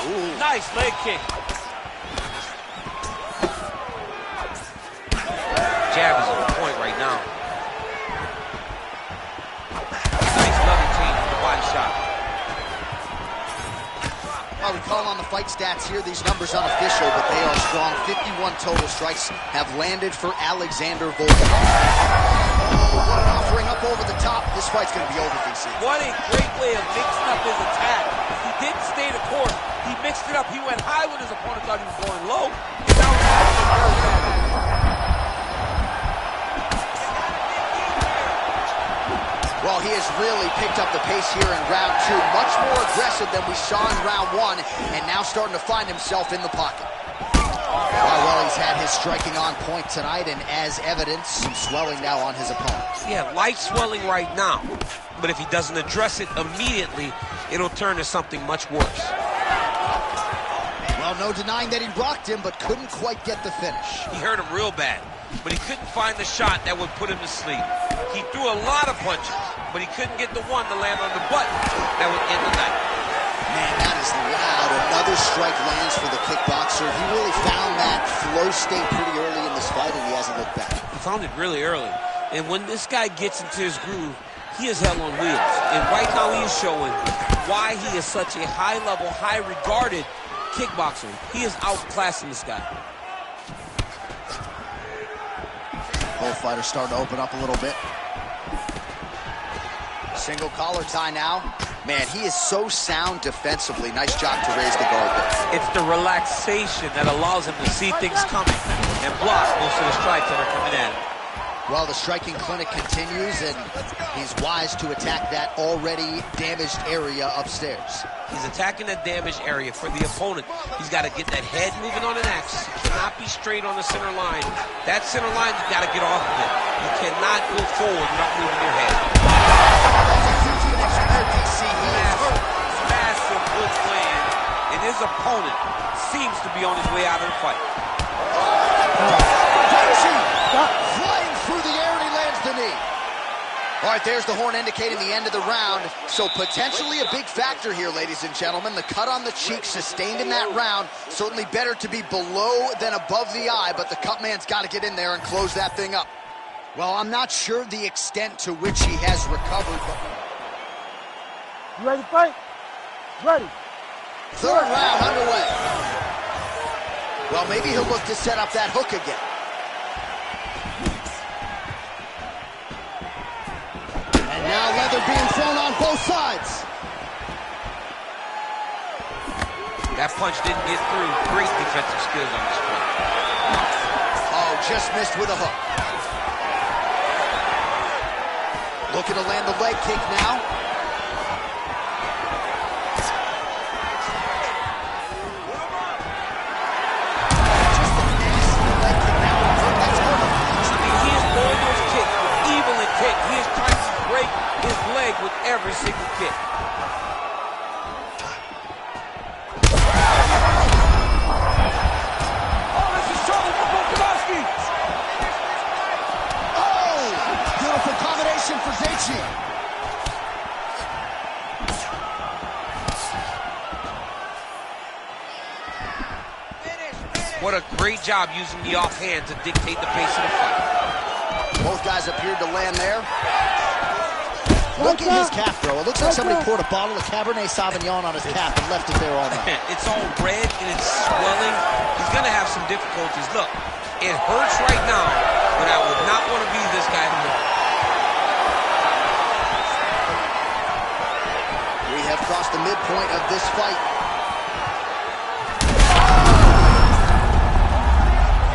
Ooh. Nice leg kick. Jab is on point right now. Nice loving change for the body shot. Well, we call on the fight stats here. These numbers unofficial, but they are strong. 51 total strikes have landed for Alexander Volkanovski. Oh, what an offering up over the top. This fight's going to be over, DC. What a great way of mixing up his attack. He didn't stay the course. He mixed it up. He went high when his opponent thought he was going low. Now well, he has really picked up the pace here in round 2. Much more aggressive than we saw in round 1, and now starting to find himself in the pocket. Well, he's had his striking on point tonight, and as evidence, some swelling now on his opponent. Yeah, light swelling right now, but if he doesn't address it immediately, it'll turn to something much worse. Well, no denying that he rocked him, but couldn't quite get the finish. He hurt him real bad, but he couldn't find the shot that would put him to sleep. He threw a lot of punches, but he couldn't get the one to land on the button that would end the night. Man, that is loud. Another strike lands for the kickboxer. He really found that flow state pretty early in this fight, and he hasn't looked back. He found it really early. And when this guy gets into his groove, he is hell on wheels. And right now he is showing why he is such a high-level, high-regarded kickboxer. He is outclassing this guy. Both fighters starting to open up a little bit. Single collar tie now. Man, he is so sound defensively. Nice job to raise the guard there. It's the relaxation that allows him to see things coming and block most of the strikes that are coming at him. Well, the striking clinic continues, and he's wise to attack that already damaged area upstairs. He's attacking that damaged area for the opponent. He's got to get that head moving on an axis. He cannot be straight on the center line. That center line, you got to get off of it. You cannot go forward without moving your head. Massive good plan, and his opponent seems to be on his way out of the fight. Flying through the air, and he lands the knee. All right, there's the horn indicating the end of the round. So potentially a big factor here, ladies and gentlemen. The cut on the cheek sustained in that round. Certainly better to be below than above the eye, but the cut man's got to get in there and close that thing up. Well, I'm not sure the extent to which he has recovered. But... You ready to fight? Ready. Third round underway. Well, maybe he'll look to set up that hook again. And now leather being thrown on both sides. That punch didn't get through. Great defensive skills on this one. Oh, just missed with a hook. Looking to land the leg kick now. With every single kick. Oh, this is trouble for Volkanovski. Oh, beautiful combination for Gaethje. What a great job using the offhand to dictate the pace of the fight. Both guys appeared to land there. Look at his calf, bro. It looks like somebody poured a bottle of Cabernet Sauvignon on his calf and left it there all night. It's all red and it's swelling. He's going to have some difficulties. Look, it hurts right now, but I would not want to be this guy anymore. We have crossed the midpoint of this fight.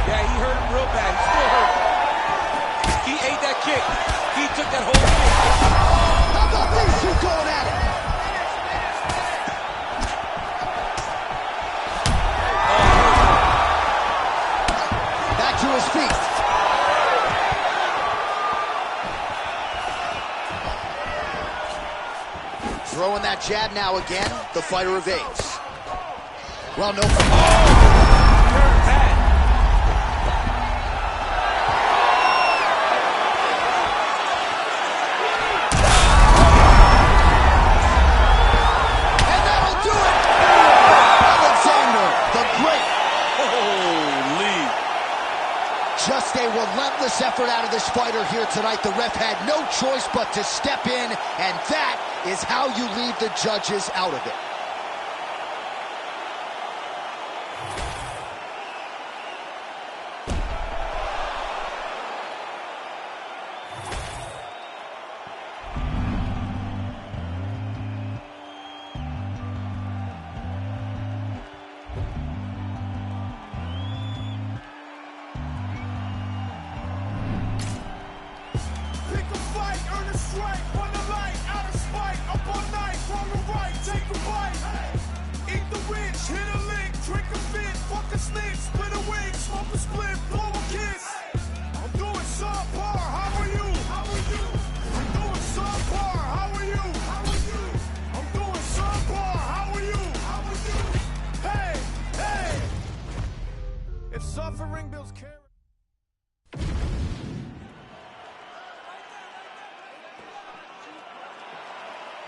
Yeah, he hurt him real bad. He's still hurt. He ate that kick. He took that whole kick. These two going at it. Back to his feet. Throwing that jab now again. The fighter evades. Well, no. Just a relentless effort out of this fighter here tonight. The ref had no choice but to step in, and that is how you leave the judges out of it. Suffering builds character.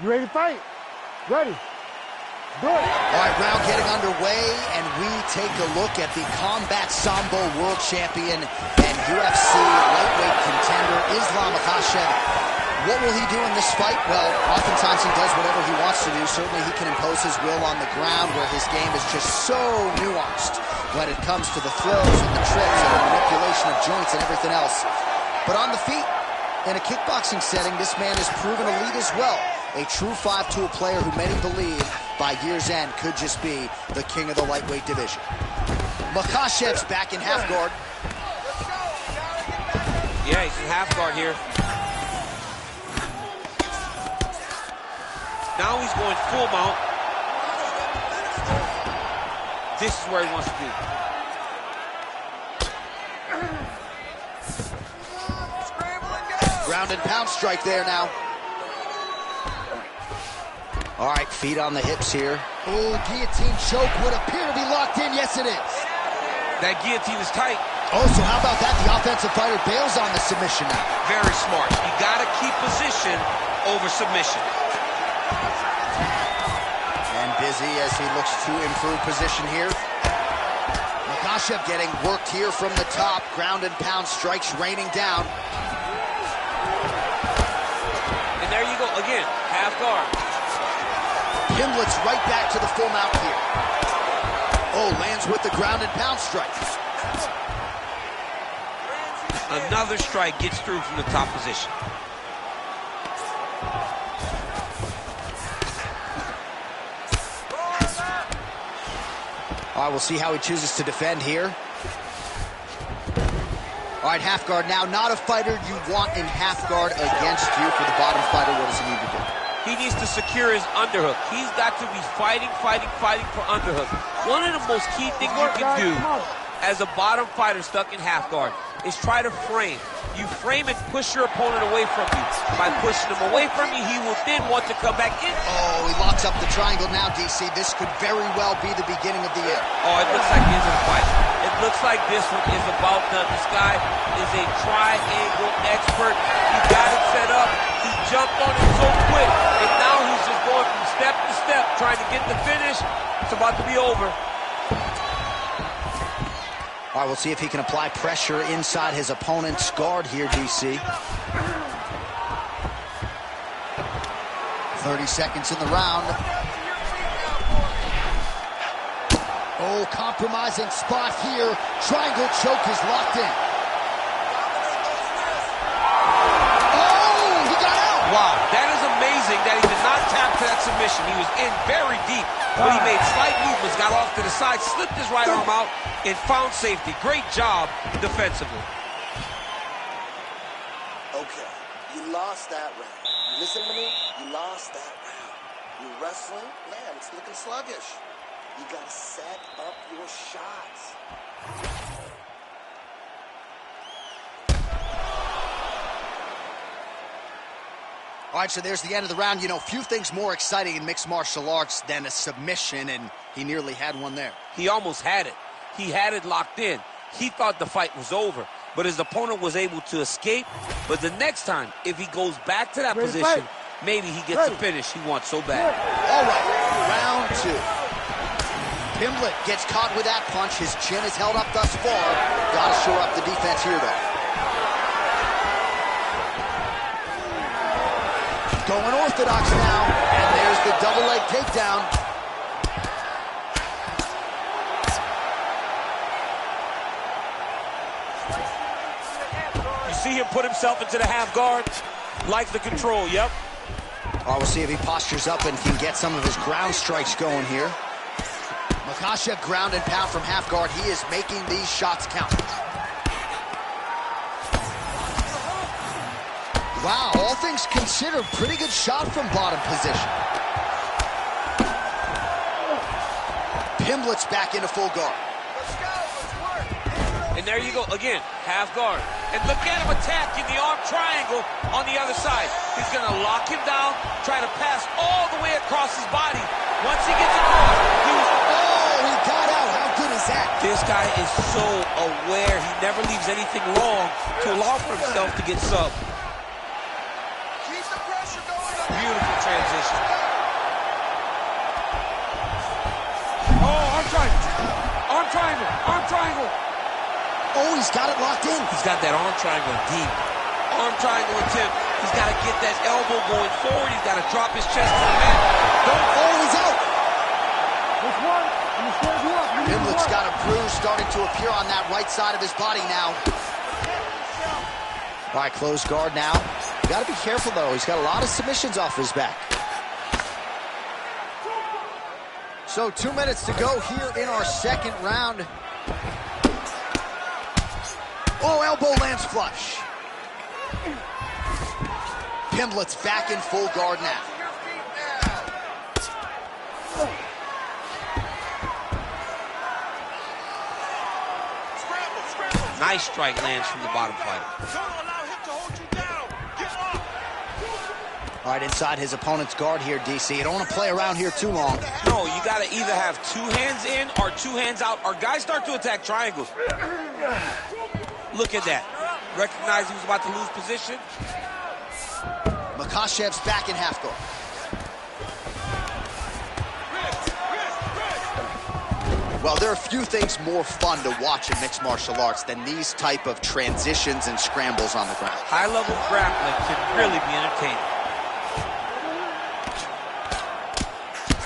You ready to fight? Ready. Do it. All right, round getting underway, and we take a look at the Combat Sambo World Champion and UFC lightweight contender, Islam Makhachev. What will he do in this fight? Well, oftentimes he does whatever he wants to do. Certainly he can impose his will on the ground, where his game is just so nuanced when it comes to the throws and the trips and the manipulation of joints and everything else. But on the feet, in a kickboxing setting, this man has proven elite as well. A true five-tool player who many believe by year's end could just be the king of the lightweight division. Makhachev's back in half guard. Yeah, he's in half guard here. Now he's going full mount. This is where he wants to be. Ground and pound strike there now. All right, feet on the hips here. Oh, guillotine choke would appear to be locked in. Yes, it is. That guillotine is tight. Oh, so how about that? The offensive fighter bails on the submission now. Very smart. You got to keep position over submission. And busy as he looks to improve position here. Makhachev getting worked here from the top. Ground and pound strikes raining down. And there you go. Again, half guard. Pimblett's right back to the full mount here. Oh, lands with the ground and pound strike. Another strike gets through from the top position. All right, we'll see how he chooses to defend here. All right, half guard now. Not a fighter you want in half guard against you. For the bottom fighter, what does he need to do? He needs to secure his underhook. He's got to be fighting for underhook. One of the most key things you can do as a bottom fighter stuck in half guard is try to frame. You frame and push your opponent away from you. By pushing him away from you, he will then want to come back in. Oh, he locks up the triangle now, DC. This could very well be the beginning of the end. Oh, it looks like the end of the fight. It looks like this one is about done. This guy is a triangle expert. He got it set up. He jumped on it so quick. And now he's just going from step to step, trying to get the finish. It's about to be over. All right, we'll see if he can apply pressure inside his opponent's guard here, DC. 30 seconds in the round. Oh, compromising spot here. Triangle choke is locked in. Oh, he got out. Wow, that is amazing that he did not tap to that submission. He was in very deep, but he made slight movements, got off to the side, slipped his right arm out, and found safety. Great job defensively. Okay, you lost that round. You listen to me? You lost that round. You're wrestling? Man, it's looking sluggish. You gotta set up your shots. All right, so there's the end of the round. You know, few things more exciting in mixed martial arts than a submission, and he nearly had one there. He almost had it. He had it locked in. He thought the fight was over, but his opponent was able to escape. But the next time, if he goes back to that position, maybe he gets the finish he wants so bad. All right, round two. Pimblett gets caught with that punch. His chin is held up thus far. Got to shore up the defense here, though. Going orthodox now, and there's the double leg takedown. You see him put himself into the half guard, likes the control, yep. All right, we'll see if he postures up and can get some of his ground strikes going here. Makhachev ground and pound from half guard. He is making these shots count. Wow, all things considered, pretty good shot from bottom position. Pimblett's back into full guard. And there you go, again, half guard. And look at him attacking the arm triangle on the other side. He's gonna lock him down, try to pass all the way across his body. Once he gets across, he got out. How good is that? This guy is so aware. He never leaves anything wrong to allow for himself to get subbed. Beautiful transition. Oh, arm triangle. Arm triangle. Arm triangle. Oh, he's got it locked in. He's got that arm triangle deep. Arm triangle attempt. He's got to get that elbow going forward. He's got to drop his chest to the mat. Oh, he's out. Which one? I'm gonna stand you up. Pimblett's got a bruise starting to appear on that right side of his body now. All right, closed guard now. You got to be careful, though. He's got a lot of submissions off his back. So 2 minutes to go here in our second round. Oh, elbow lands flush. Pimblett's back in full guard now. Nice strike lands from the bottom fighter. All right, inside his opponent's guard here, DC. You don't want to play around here too long. No, you got to either have 2 hands in or 2 hands out, or guys start to attack triangles. Look at that. Recognize he was about to lose position. Makhachev's back in half guard. Well, there are few things more fun to watch in mixed martial arts than these type of transitions and scrambles on the ground. High-level grappling can really be entertaining.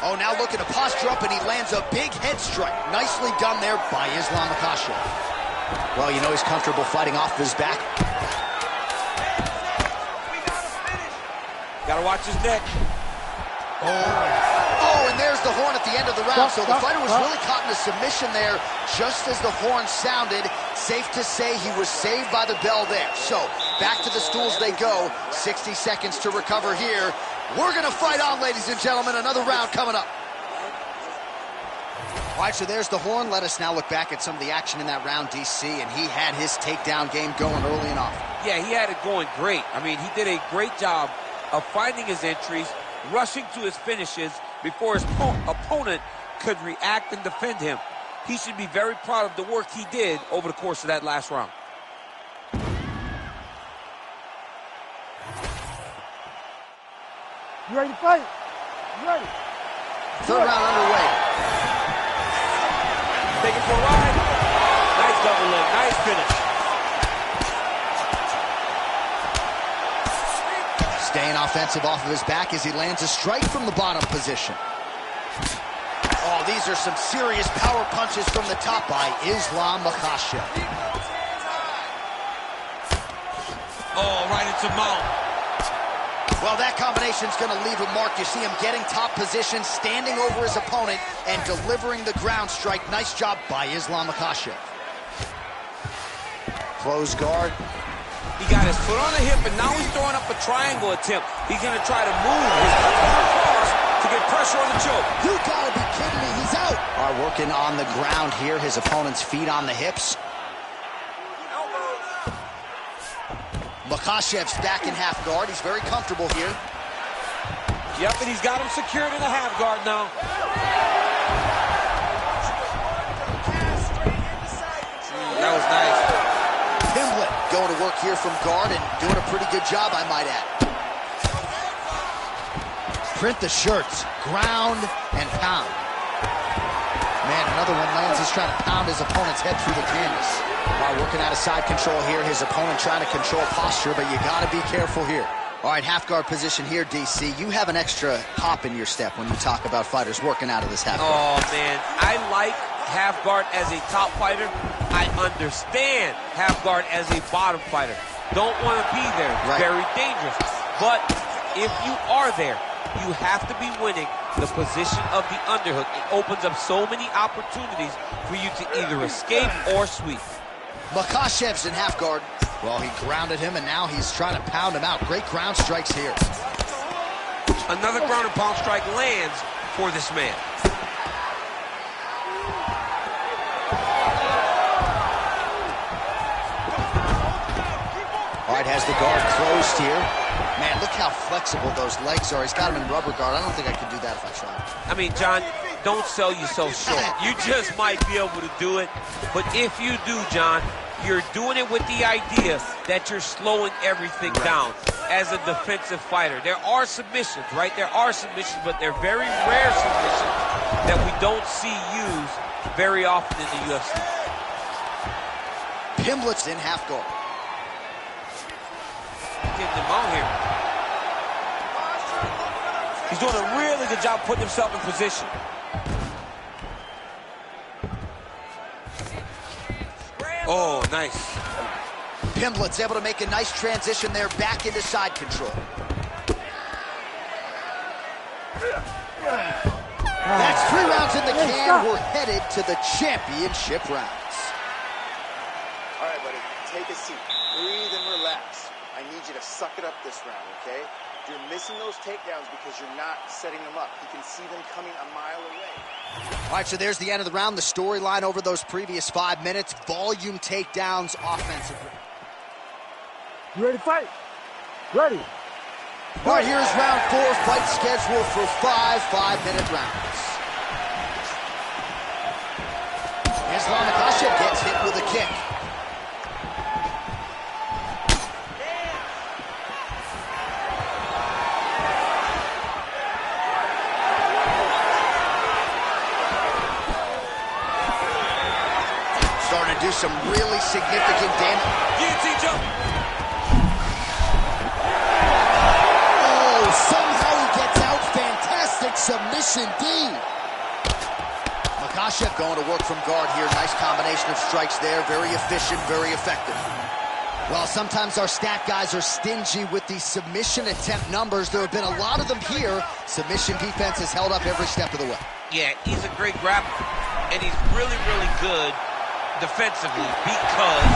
Oh, now looking to posture up, and he lands a big head strike. Nicely done there by Islam Makhachev. Well, you know he's comfortable fighting off his back. Gotta watch his neck. Oh, and there's the horn at the end of the round. So the fighter was really caught in a submission there just as the horn sounded. Safe to say he was saved by the bell there. So back to the stools they go. 60 seconds to recover here. We're going to fight on, ladies and gentlemen. Another round coming up. All right, so there's the horn. Let us now look back at some of the action in that round, DC, and he had his takedown game going early and often. Yeah, he had it going great. I mean, he did a great job of finding his entries, rushing to his finishes before his opponent could react and defend him. He should be very proud of the work he did over the course of that last round. You ready to fight? You ready? Third round underway. Take it for a ride. Nice double leg. Nice finish. Staying offensive off of his back as he lands a strike from the bottom position. Oh, these are some serious power punches from the top by Islam Makhachev. Oh, right into mount. Well, that combination's going to leave a mark. You see him getting top position, standing over his opponent, and delivering the ground strike. Nice job by Islam Makhachev. Close guard. He got his foot on the hip, and now he's throwing up a triangle attempt. He's going to try to move his cross to get pressure on the choke. You got to be kidding me. He's out. All right, working on the ground here. His opponent's feet on the hips. Makhachev's back in half guard. He's very comfortable here. Yep, and he's got him secured in the half guard now. That was nice. Pimblett going to work here from guard and doing a pretty good job, I might add. Print the shirts. Ground and pound. Man, another one lands. He's trying to pound his opponent's head through the canvas. While working out of side control here, his opponent trying to control posture, but you got to be careful here. All right, half guard position here, DC. You have an extra hop in your step when you talk about fighters working out of this half guard. Oh, man, I like half guard as a top fighter. I understand half guard as a bottom fighter. Don't want to be there. Right. Very dangerous. But if you are there, you have to be winning the position of the underhook. It opens up so many opportunities for you to either escape or sweep. Makhachev's in half guard. Well, he grounded him, and now he's trying to pound him out. Great ground strikes here. Another ground and pound strike lands for this man. All right, has the guard closed here. Man, look how flexible those legs are. He's got him in rubber guard. I don't think I could do that if I tried. I mean, John, don't sell yourself short. You just might be able to do it. But if you do, John, you're doing it with the idea that you're slowing everything down as a defensive fighter. There are submissions, right? There are submissions, but they're very rare submissions that we don't see used very often in the UFC. Pimblett's in half guard. Getting him out here. He's doing a really good job putting himself in position. Oh, nice. Pimblett's able to make a nice transition there back into side control. That's 3 rounds in the can. We're headed to the championship rounds. All right, buddy, take a seat. Breathe and relax. I need you to suck it up this round, okay? You're missing those takedowns because you're not setting them up. You can see them coming a mile away. All right, so there's the end of the round. The storyline over those previous 5 minutes. Volume takedowns offensively. You ready to fight? Ready. All right, here's round 4, fight scheduled for 5 5-minute rounds. Islam Makhachev gets hit with a kick. Starting to do some really significant damage. Guillotine jump. Somehow he gets out. Fantastic submission D. Makhachev going to work from guard here. Nice combination of strikes there. Very efficient, very effective. Well, sometimes our stat guys are stingy with the submission attempt numbers. There have been a lot of them here. Submission defense has held up every step of the way. Yeah, he's a great grappler, and he's really, really good defensively because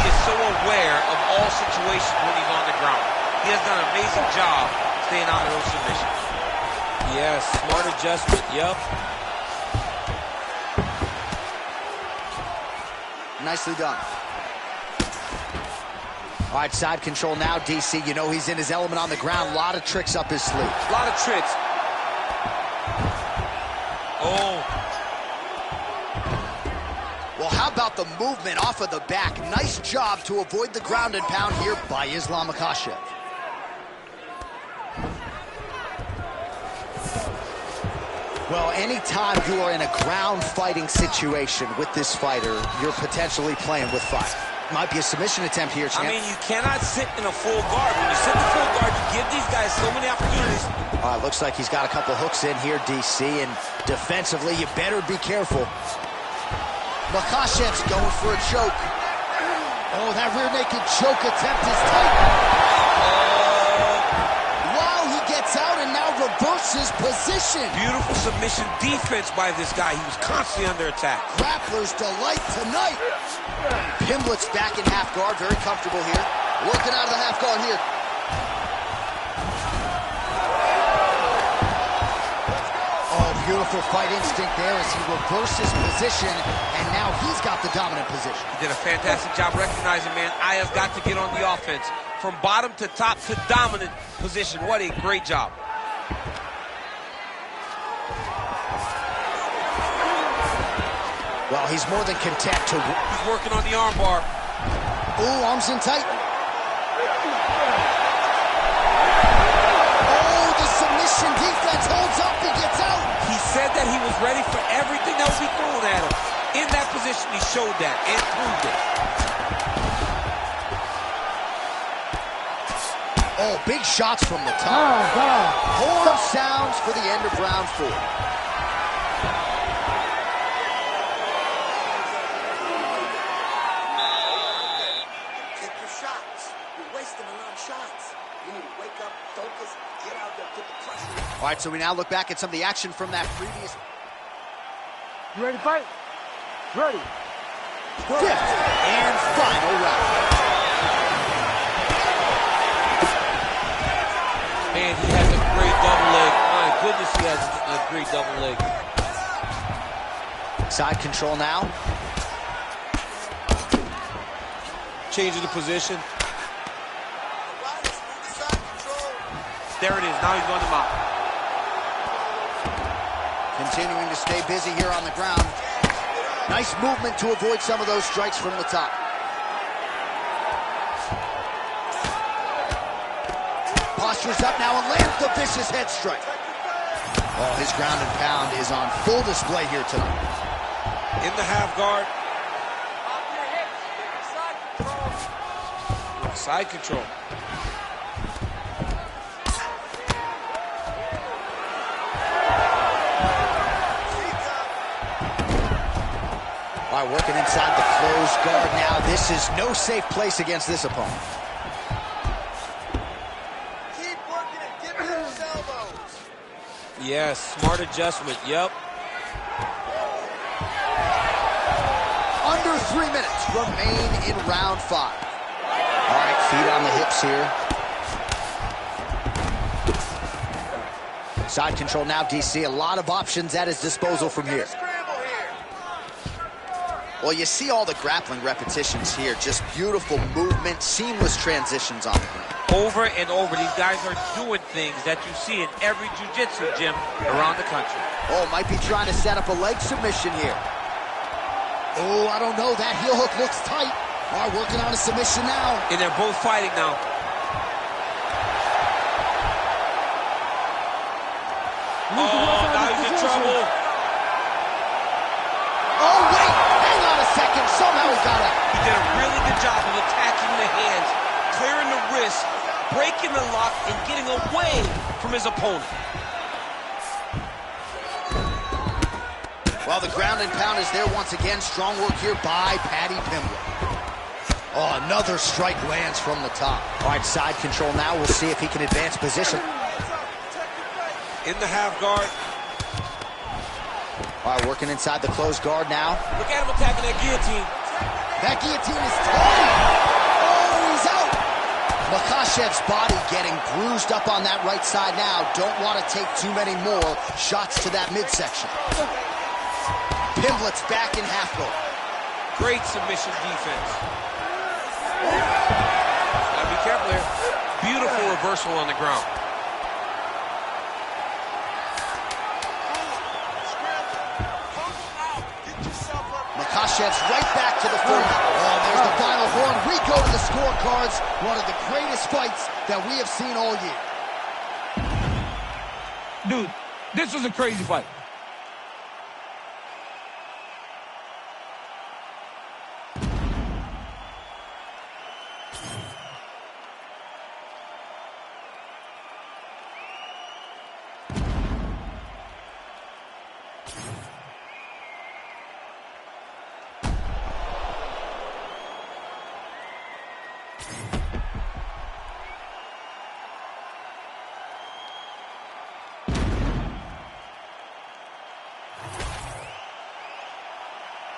he is so aware of all situations when he's on the ground. He has done an amazing job staying out of those submissions. Yeah, smart adjustment, yep. Nicely done. All right, side control now, DC. You know he's in his element on the ground. A lot of tricks up his sleeve. A lot of tricks. Oh. Well, how about the movement off of the back? Nice job to avoid the ground and pound here by Islam Makhachev. Well, anytime you are in a ground fighting situation with this fighter, you're potentially playing with fire. Might be a submission attempt here, champ. I mean, you cannot sit in a full guard. When you sit in full guard, you give these guys so many opportunities. Looks like he's got a couple hooks in here, DC, and defensively, you better be careful. Makhachev's going for a choke. Oh, that rear naked choke attempt is tight. Wow, he gets out and now reverses position. Beautiful submission defense by this guy. He was constantly under attack. Grappler's delight tonight. Pimblett's back in half guard, very comfortable here. Working out of the half guard here. Oh, beautiful fight instinct there as he reverses position, and now he's got the dominant position. He did a fantastic job recognizing, man, Aya's got to get on the offense. From bottom to top to dominant position. What a great job. Well, he's more than content to... He's working on the armbar. Ooh, arms in tight. Oh, the submission defense holds up and gets out. He said that he was ready for everything that would be thrown at him. In that position, he showed that and proved it. Oh, big shots from the top. Horn sounds for the end of round 4. Take your shots. You're wasting a lot of shots. You need to wake up, focus, get out there, put the pressure. All right, so we now look back at some of the action from that previous... You ready to fight? Ready. 5th and final round. Man, he has a great double leg. My goodness, he has a great double leg. Side control now. Changing the position. There it is. Now he's going to mount. Continuing to stay busy here on the ground. Nice movement to avoid some of those strikes from the top. Postures up now and lands the vicious head strike. Oh, his ground and pound is on full display here tonight. In the half guard. Side control. All right, working inside the closed guard now. This is no safe place against this opponent. Keep working and give me those elbows. Yes, smart adjustment, yep. Under 3 minutes remain in round 5. All right, feet on the hips here. Side control now, DC. A lot of options at his disposal from here. Well, you see all the grappling repetitions here. Just beautiful movement, seamless transitions on the ground. Over and over, these guys are doing things that you see in every jiu-jitsu gym around the country. Oh, might be trying to set up a leg submission here. Oh, I don't know. That heel hook looks tight. All right, working on a submission now. And they're both fighting now. Oh, now he's in trouble. Oh, wait. Hang on a second. Somehow he got out. He did a really good job of attacking the hands, clearing the wrist, breaking the lock, and getting away from his opponent. Well, the ground and pound is there once again. Strong work here by Paddy Pimblett. Oh, another strike lands from the top. All right, side control now. We'll see if he can advance position. In the half guard. All right, working inside the closed guard now. Look at him attacking that guillotine. That guillotine is tight. Oh, he's out. Makhachev's body getting bruised up on that right side now. Don't want to take too many more shots to that midsection. Pimblett's back in half guard. Great submission defense. Gotta be careful here. Beautiful reversal on the ground. Makhachev's right back to the front. Oh, there's the final horn. We go to the scorecards. One of the greatest fights that we have seen all year. Dude, this was a crazy fight.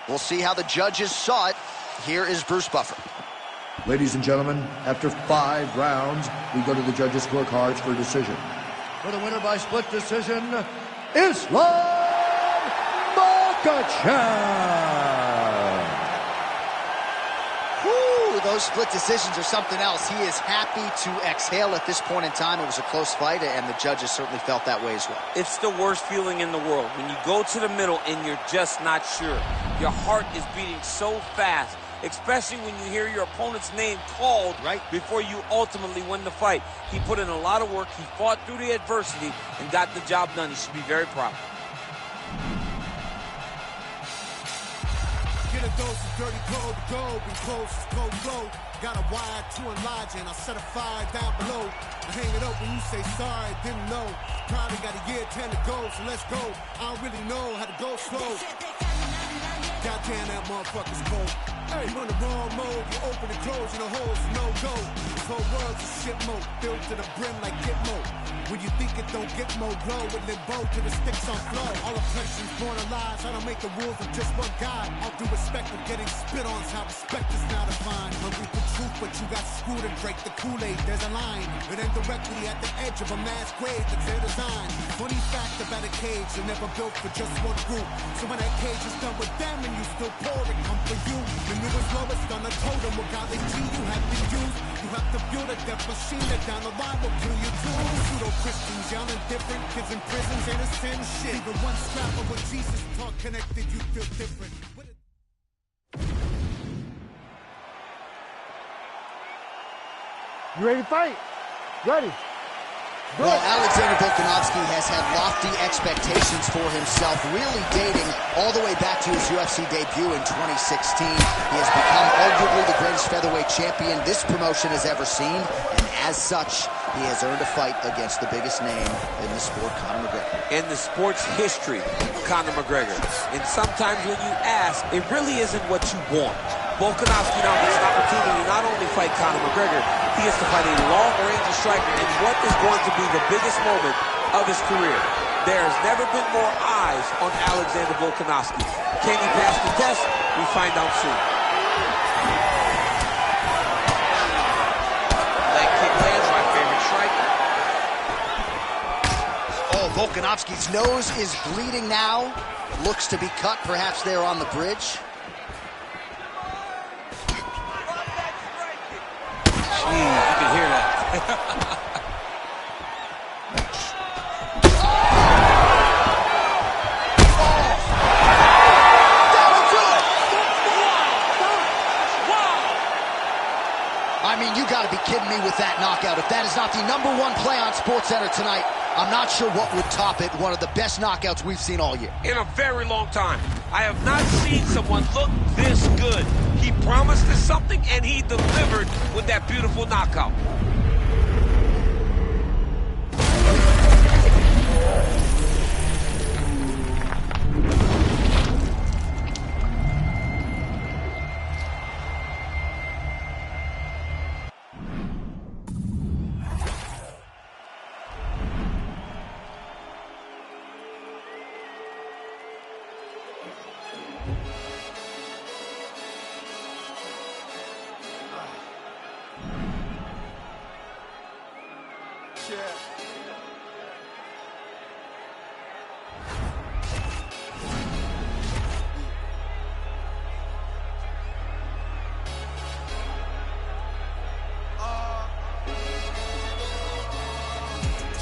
We'll see how the judges saw it. Here is Bruce Buffer. Ladies and gentlemen, after 5 rounds, we go to the judges' scorecards for a decision. For the winner by split decision, Islam Makhachev. Whew, those split decisions are something else. He is happy to exhale at this point in time. It was a close fight, and the judges certainly felt that way as well. It's the worst feeling in the world when you go to the middle and you're just not sure. Your heart is beating so fast, especially when you hear your opponent's name called right before you ultimately win the fight. He put in a lot of work. He fought through the adversity and got the job done. He should be very proud. Get a dose of dirty cold to go, be close as cold flow. Got a wire to enlarge and I'll set a fire down below. I hang it up when you say sorry, didn't know. Probably got a year 10 to go, so let's go. I don't really know how to go slow. Goddamn, that motherfucker's cold. Hey, you in the wrong mode, you open and close and the hole's no go. This whole world's a shit mode, filled to the brim like Gitmo. When you think it don't get more glow, with limbo to the sticks on flow. All oppression's born of lies, I don't make the rules of just one guy. All due respect of getting spit on's how respect is now defined. Hungry for truth, but you got screwed and drank the Kool-Aid. There's a line, it ends directly at the edge of a mass grave that's their design. Funny fact about a cage, you're never built for just one group. So when that cage is done with them and you still pour it, come for you. The newest lowest on the totem, what godly G you have been used. You have to build a death machine that down the line will kill you too. Pseudo-Christians, young and different, kids in prisons, innocent shit. Even one scrap of what Jesus taught connected, you feel different. You ready to fight? Ready. Well, Alexander Volkanovski has had lofty expectations for himself, really dating all the way back to his UFC debut in 2016. He has become arguably the greatest featherweight champion this promotion has ever seen, and as such, he has earned a fight against the biggest name in the sport, Conor McGregor. In the sport's history, Conor McGregor. And sometimes when you ask, it really isn't what you want. Volkanovski now gets an opportunity to not only fight Conor McGregor, he gets to fight a long-range striker in what is going to be the biggest moment of his career. There's never been more eyes on Alexander Volkanovski. Can he pass the test? We find out soon. Leg kick lands, my favorite striker. Oh, Volkanovski's nose is bleeding now. Looks to be cut, perhaps there on the bridge. Jeez, you can hear that. I mean, you got to be kidding me with that knockout. If that is not the #1 play on SportsCenter tonight, I'm not sure what would top it. One of the best knockouts we've seen all year. In a very long time. I have not seen someone look this good. He promised us something, and he delivered with that beautiful knockout.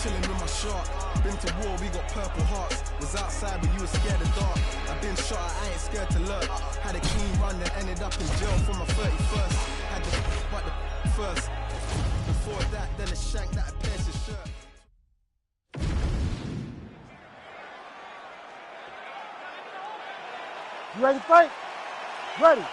Chilling with my shark. Been to war, we got purple hearts. Was outside, but you were scared of dark. I've been shot, I ain't scared to lurk. Had a clean run, then ended up in jail for my 31st. Had the but the first. Before that, then a shank that I pierced his shirt. You ready to fight? Ready.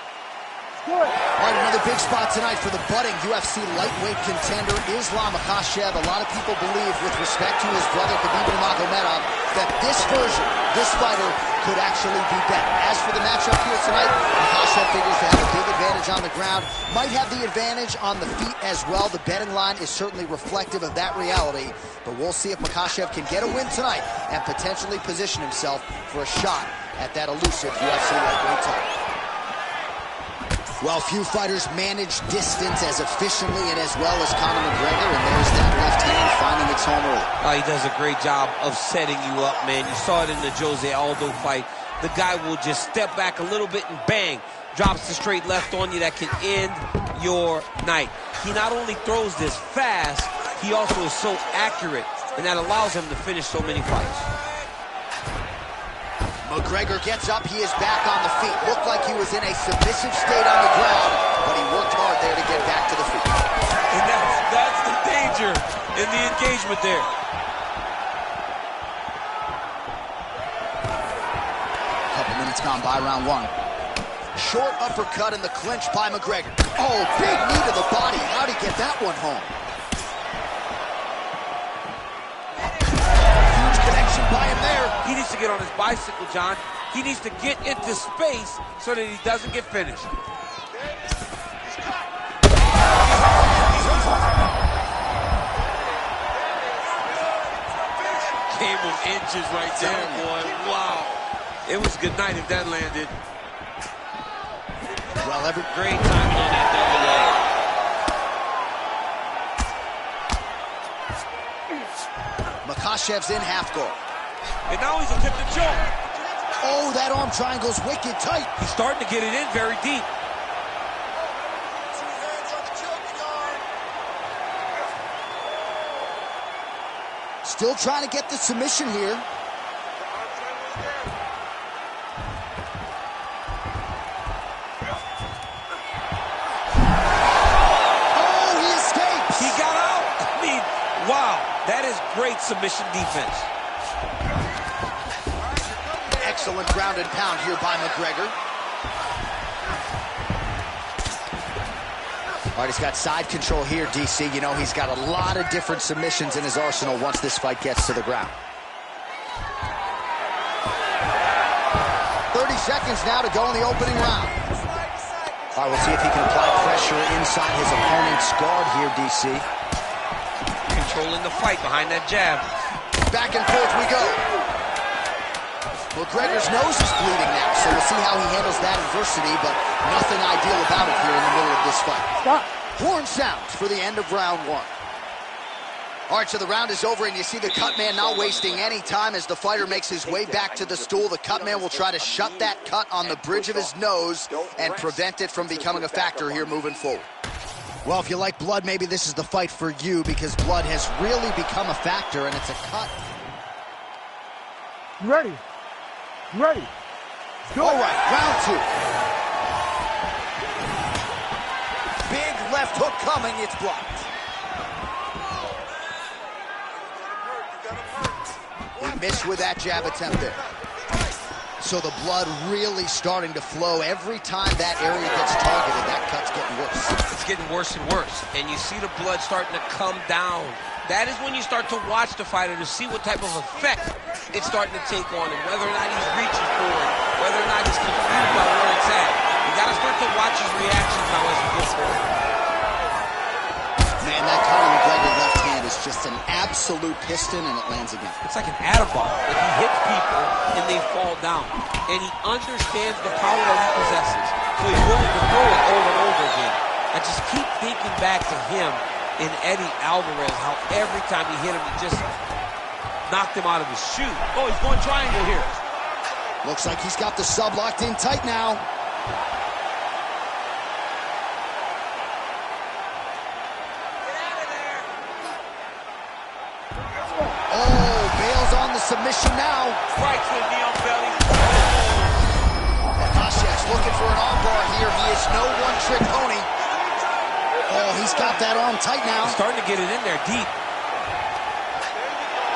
Good. All right, another big spot tonight for the budding UFC lightweight contender Islam Makhachev. A lot of people believe, with respect to his brother Khabib Nurmagomedov, that this version, this fighter, could actually be better. As for the matchup here tonight, Makhachev figures to have a big advantage on the ground, might have the advantage on the feet as well. The betting line is certainly reflective of that reality, but we'll see if Makhachev can get a win tonight and potentially position himself for a shot at that elusive UFC lightweight title. Well, few fighters manage distance as efficiently and as well as Conor McGregor, and there's that left hand finding its home early. He does a great job of setting you up, man. You saw it in the Jose Aldo fight. The guy will just step back a little bit and bang, drops the straight left on you that can end your night. He not only throws this fast, he also is so accurate, and that allows him to finish so many fights. McGregor gets up, he is back on the feet. Looked like he was in a submissive state on the ground, but he worked hard there to get back to the feet. And that's the danger in the engagement there. Couple minutes gone by round one. Short uppercut in the clinch by McGregor. Oh, big knee to the body. How'd he get that one home? Huge connection by him there. He needs to get on his bicycle, John. He needs to get into space so that he doesn't get finished. Game of inches right there, boy. Wow. It was good night if that landed. Well, great timing on that double leg. Makhachev's in half guard. And now he's attempting to choke. Oh, that arm triangle's wicked tight. He's starting to get it in very deep. Still trying to get the submission here. Oh, he escapes. He got out. I mean, wow. That is great submission defense. Excellent ground and pound here by McGregor. All right, he's got side control here, DC. You know, he's got a lot of different submissions in his arsenal once this fight gets to the ground. 30 seconds now to go in the opening round. All right, we'll see if he can apply pressure inside his opponent's guard here, DC. Controlling the fight behind that jab. Back and forth we go. McGregor's nose is bleeding now, so we'll see how he handles that adversity, but nothing ideal about it here in the middle of this fight. Stop. Horn sounds for the end of round one. All right, so the round is over, and you see the cut man not wasting any time as the fighter makes his way back to the stool. The cut man will try to shut that cut on the bridge of his nose and prevent it from becoming a factor here moving forward. Well, if you like blood, maybe this is the fight for you, because blood has really become a factor, and it's a cut. You ready? You ready? Go. All right, round 2. Big left hook coming, it's blocked. He missed with that jab attempt there. So the blood really starting to flow. Every time that area gets targeted, that cut's getting worse. It's getting worse and worse. And you see the blood starting to come down. That is when you start to watch the fighter to see what type of effect it's starting to take on him, whether or not he's reaching for it, whether or not he's confused about where it's at. You got to start to watch his reactions now as he gets forward. Man, that Conor McGregor left hand is just an absolute piston, and it lands again. It's like an atom bomb. Like he hits people and they fall down. And he understands the power that he possesses. So he's willing to throw it over and over again. I just keep thinking back to him in Eddie Alvarez, how every time he hit him, he just knocked him out of his shoe. Oh, he's going triangle here. Looks like he's got the sub locked in tight now. Submission now. Strikes with knee on belly. Makhachev's looking for an armbar here. He is no one-trick pony. Oh, he's got that arm tight now. He's starting to get it in there deep.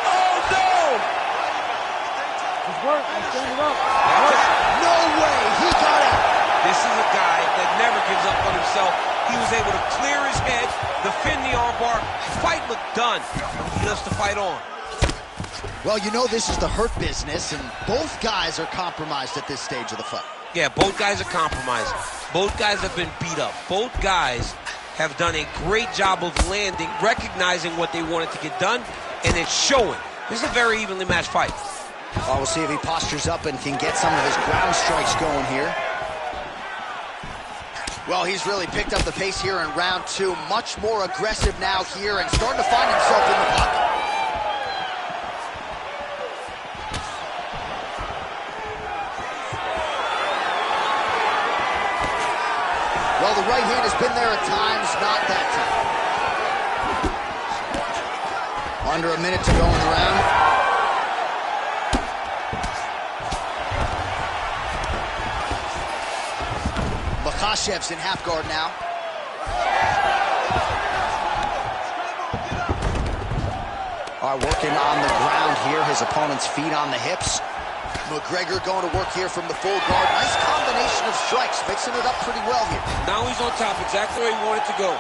Oh, no! It's work. I'm standing up. No way. He got it. This is a guy that never gives up on himself. He was able to clear his head, defend the armbar. Fight looked done. He lives to fight on. Well, you know this is the hurt business, and both guys are compromised at this stage of the fight. Yeah, both guys are compromised. Both guys have been beat up. Both guys have done a great job of landing, recognizing what they wanted to get done, and it's showing. This is a very evenly matched fight. Well, we'll see if he postures up and can get some of his ground strikes going here. Well, he's really picked up the pace here in round 2. Much more aggressive now here, and starting to find himself in the pocket. Well, the right hand has been there at times, not that time. Under a minute to go in the round. Makhachev's in half guard now. All right, working on the ground here. His opponent's feet on the hips. McGregor going to work here from the full guard. Nice combination of strikes, mixing it up pretty well here. Now he's on top, exactly where he wanted to go.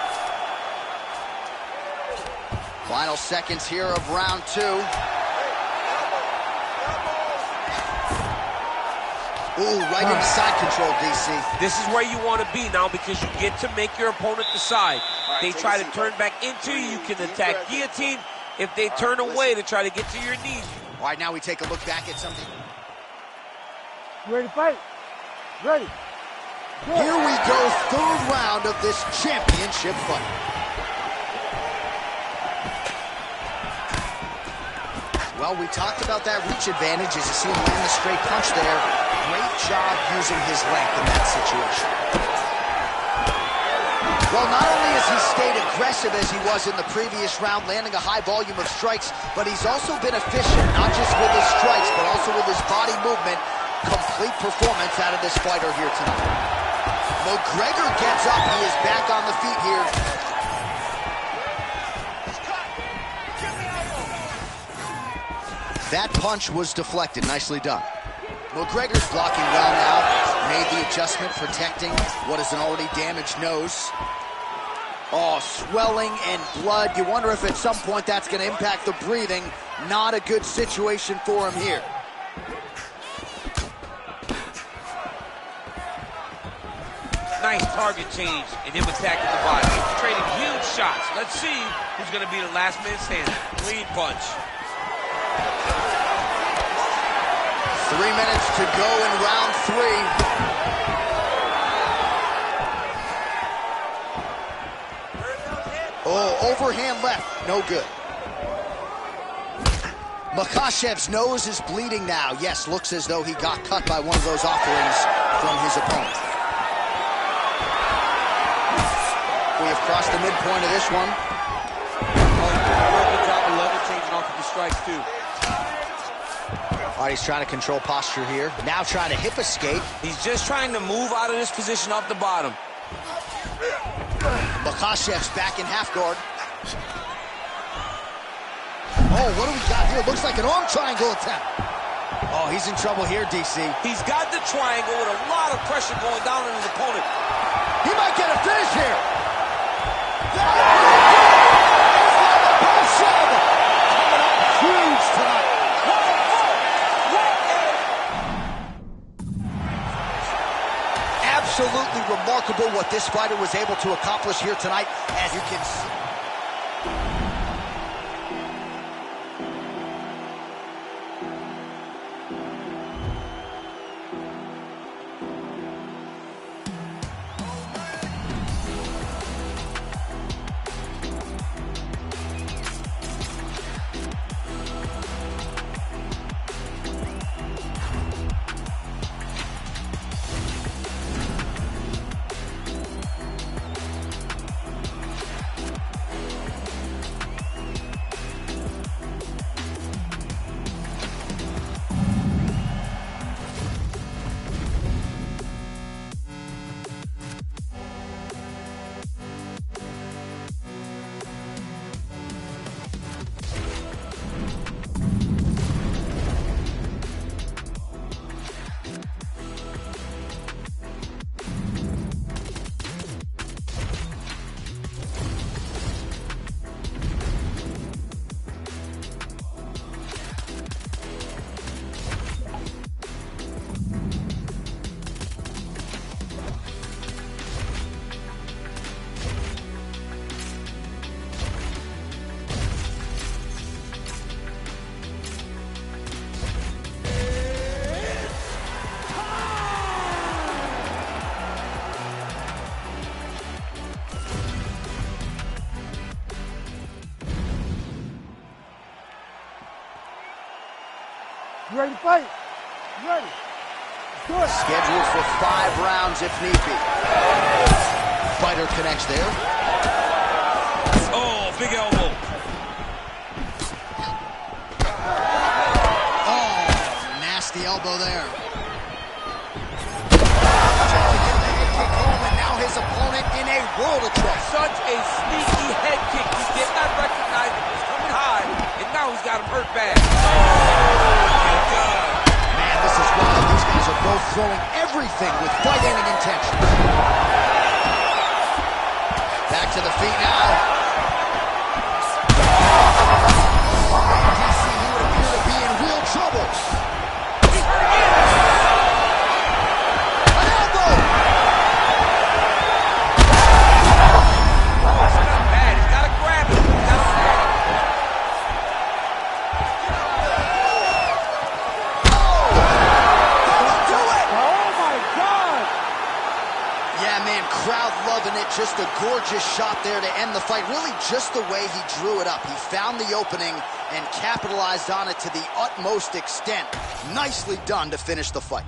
Final seconds here of round 2. Ooh, right into side control, DC. This is where you want to be now, because you get to make your opponent decide. They try to turn back into you, you can attack guillotine. If they turn away to try to get to your knees. All right, now we take a look back at something. You ready to fight? Ready. Go. Here we go, 3rd round of this championship fight. Well, we talked about that reach advantage as you see him land the straight punch there. Great job using his length in that situation. Well, not only has he stayed aggressive as he was in the previous round, landing a high volume of strikes, but he's also been efficient, not just with his strikes, but also with his body movement. Complete performance out of this fighter here tonight. McGregor gets up. He is back on the feet here. That punch was deflected. Nicely done. McGregor's blocking well now. Made the adjustment, protecting what is an already damaged nose. Oh, swelling and blood. You wonder if at some point that's going to impact the breathing. Not a good situation for him here. Nice target change and him attacking the body. Trading huge shots. Let's see who's going to be the last man standing. Clean punch. 3 minutes to go in round 3. Oh, overhand left. No good. Makhachev's nose is bleeding now. Yes, looks as though he got cut by one of those offerings from his opponent. we have crossed the midpoint of this one. Real good job of level changing off of the strikes, too. All right, he's trying to control posture here. Now trying to hip escape. He's just trying to move out of this position off the bottom. Makhachev's back in half guard. Oh, what do we got here? Looks like an arm triangle attempt. Oh, he's in trouble here, DC. He's got the triangle with a lot of pressure going down on his opponent. He might get a finish here. Huge tonight. Absolutely remarkable what this fighter was able to accomplish here tonight, as you can see. You ready to fight? You ready? Let's do it. Scheduled for 5 rounds if need be. Fighter connects there. Oh, big elbow. Oh, nasty elbow there. And now his opponent in a world of trouble. Such a sneaky head kick. He did not recognize it was coming high, and now he's got him hurt bad. Man, this is wild. These guys are both throwing everything with fight-ending intentions. Back to the feet now. DC, he would appear to be in real trouble. An elbow! Oh, it's not bad. He's got to grab it. He's got to grab it. Crowd loving it. Just a gorgeous shot there to end the fight. Really just the way he drew it up. He found the opening and capitalized on it to the utmost extent. Nicely done to finish the fight.